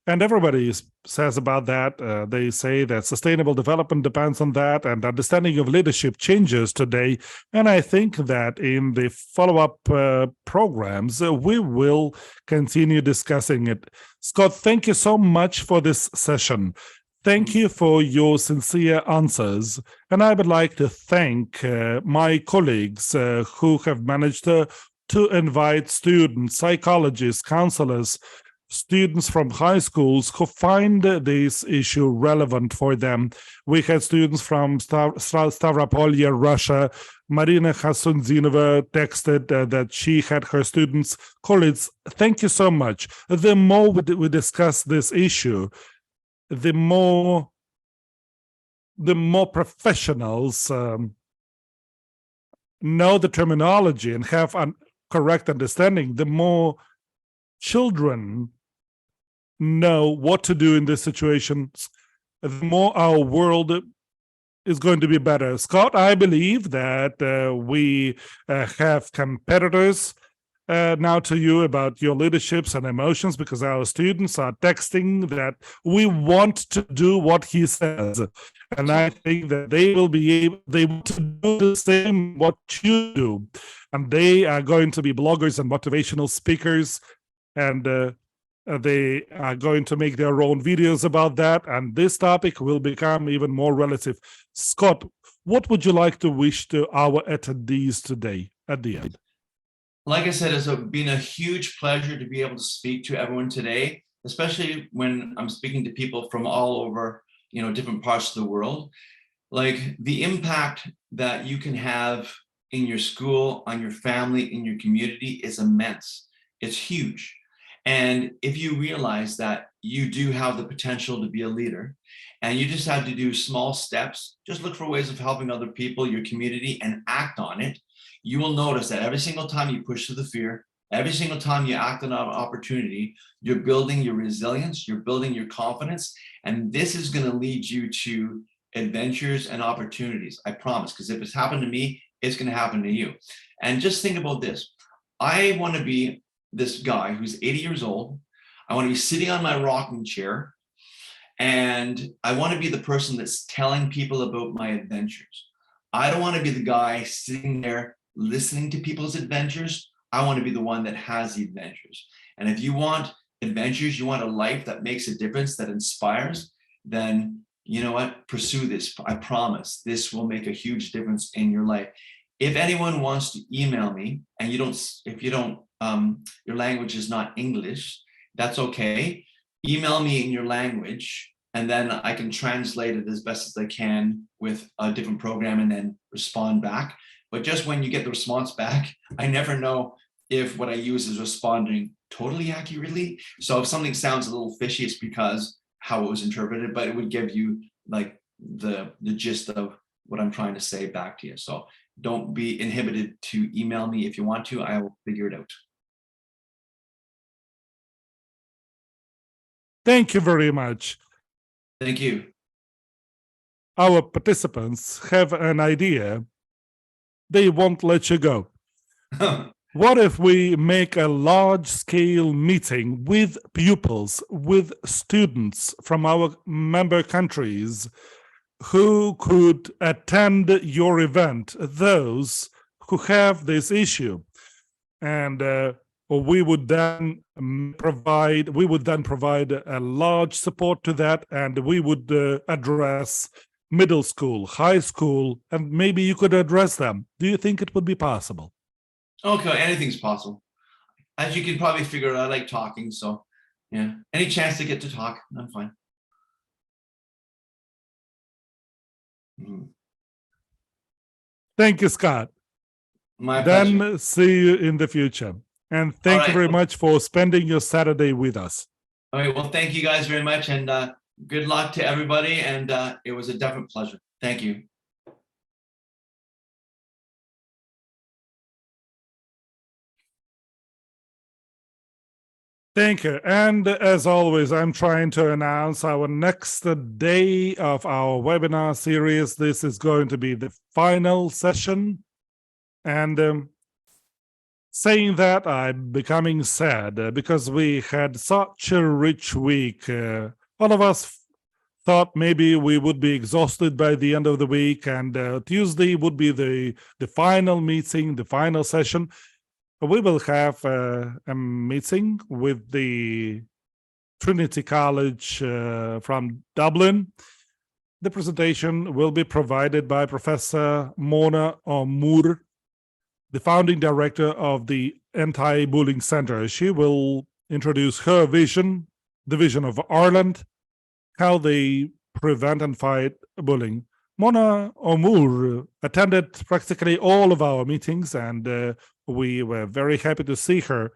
And everybody says about that. They say that sustainable development depends on that, and understanding of leadership changes today. And I think that in the follow-up programs, we will continue discussing it. Scott, thank you so much for this session. Thank you for your sincere answers. And I would like to thank my colleagues who have managed to invite students, psychologists, counselors, students from high schools who find this issue relevant for them. We had students from Stavropol, Russia. Marina Hasunzinova texted that she had her students, colleagues, thank you so much. The more we discuss this issue, the more professionals know the terminology and have a correct understanding, the more children know what to do in these situations, the more our world is going to be better. Scott, I believe that we have competitors now to you about your leaderships and emotions, because our students are texting that we want to do what he says. And I think that they will be able, they want to do the same what you do. And they are going to be bloggers and motivational speakers, and they are going to make their own videos about that. And this topic will become even more relative. Scott, what would you like to wish to our attendees today at the end? Like I said, it's been a huge pleasure to be able to speak to everyone today, especially when I'm speaking to people from all over, different parts of the world. Like the impact that you can have in your school, on your family, in your community is immense. It's huge. And if you realize that you do have the potential to be a leader, and you just have to do small steps, just look for ways of helping other people, your community, and act on it, you will notice that every single time you push through the fear, Every single time you act on an opportunity, you're building your resilience, you're building your confidence, and this is going to lead you to adventures and opportunities. I promise, because if it's happened to me, it's going to happen to you. And just think about this. I want to be this guy who's 80 years old. I want to be sitting on my rocking chair, and I want to be the person that's telling people about my adventures. I don't want to be the guy sitting there listening to people's adventures. I want to be the one that has the adventures. And if you want adventures, you want a life that makes a difference, that inspires, then you know what? Pursue this. I promise this will make a huge difference in your life. If anyone wants to email me and if you don't, your language is not English, that's okay. Email me in your language, and then I can translate it as best as I can with a different program and then respond back. But just when you get the response back, I never know if what I use is responding totally accurately. So if something sounds a little fishy, it's because how it was interpreted, but it would give you like the gist of what I'm trying to say back to you. So don't be inhibited to email me if you want to. I will figure it out. Thank you very much. Thank you. Our participants have an idea. They won't let you go. What if we make a large-scale meeting with pupils, with students from our member countries who could attend your event, those who have this issue, and we would then provide a large support to that, and we would address middle school, high school, and maybe you could address them. Do you think it would be possible? Okay, anything's possible. As you can probably figure out, I like talking, so yeah. Any chance to get to talk, I'm fine. Thank you, Scott. My pleasure. Then see you in the future. And thank you right. very much for spending your Saturday with us. All right, well, thank you guys very much, and good luck to everybody, and it was a definite pleasure. Thank you. Thank you. And as always, I'm trying to announce our next day of our webinar series. This is going to be the final session. And saying that, I'm becoming sad because we had such a rich week. All of us thought maybe we would be exhausted by the end of the week, and Tuesday would be the final meeting, the final session. We will have a meeting with the Trinity College from Dublin. The presentation will be provided by Professor Mona O'Moore, the founding director of the Anti-Bullying Center. She will introduce her vision, the vision of Ireland, how they prevent and fight bullying. Mona O'Moore attended practically all of our meetings, and we were very happy to see her.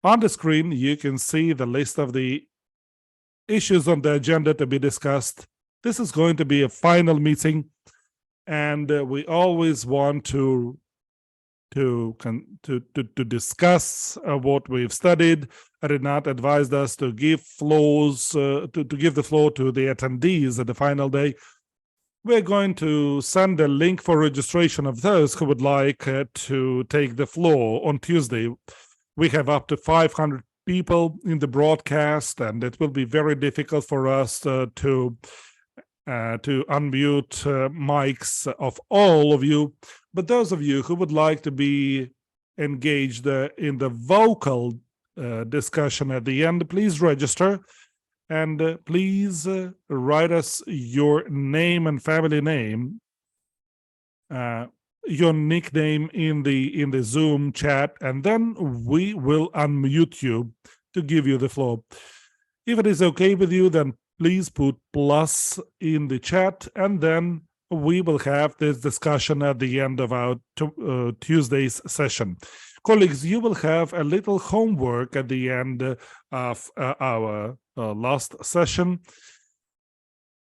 On the screen, you can see the list of the issues on the agenda to be discussed. This is going to be a final meeting, and we always want to discuss what we've studied. Renat advised us to give floors to give the floor to the attendees at the final day. We're going to send a link for registration of those who would like to take the floor on Tuesday. We have up to 500 people in the broadcast, and it will be very difficult for us to unmute mics of all of you. But those of you who would like to be engaged in the vocal discussion at the end, please register. And please write us your name and family name, your nickname in the Zoom chat, and then we will unmute you to give you the floor. If it is okay with you, then please put plus in the chat, and then we will have this discussion at the end of our Tuesday's session. Colleagues, you will have a little homework at the end of our last session.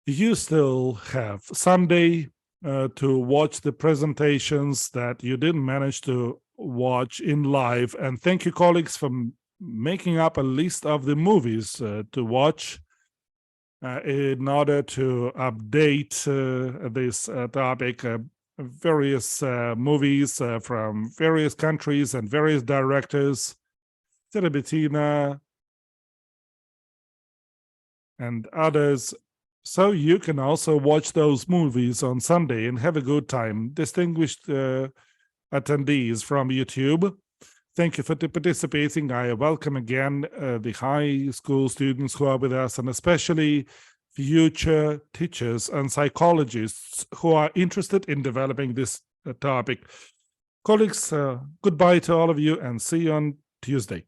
You still have Sunday to watch the presentations that you didn't manage to watch in live. And thank you, colleagues, for making up a list of the movies to watch in order to update this topic. Various movies from various countries and various directors, Bettina and others. So you can also watch those movies on Sunday and have a good time. Distinguished attendees from YouTube, thank you for participating. I welcome again the high school students who are with us, and especially future teachers and psychologists who are interested in developing this topic. Colleagues, goodbye to all of you and see you on Tuesday.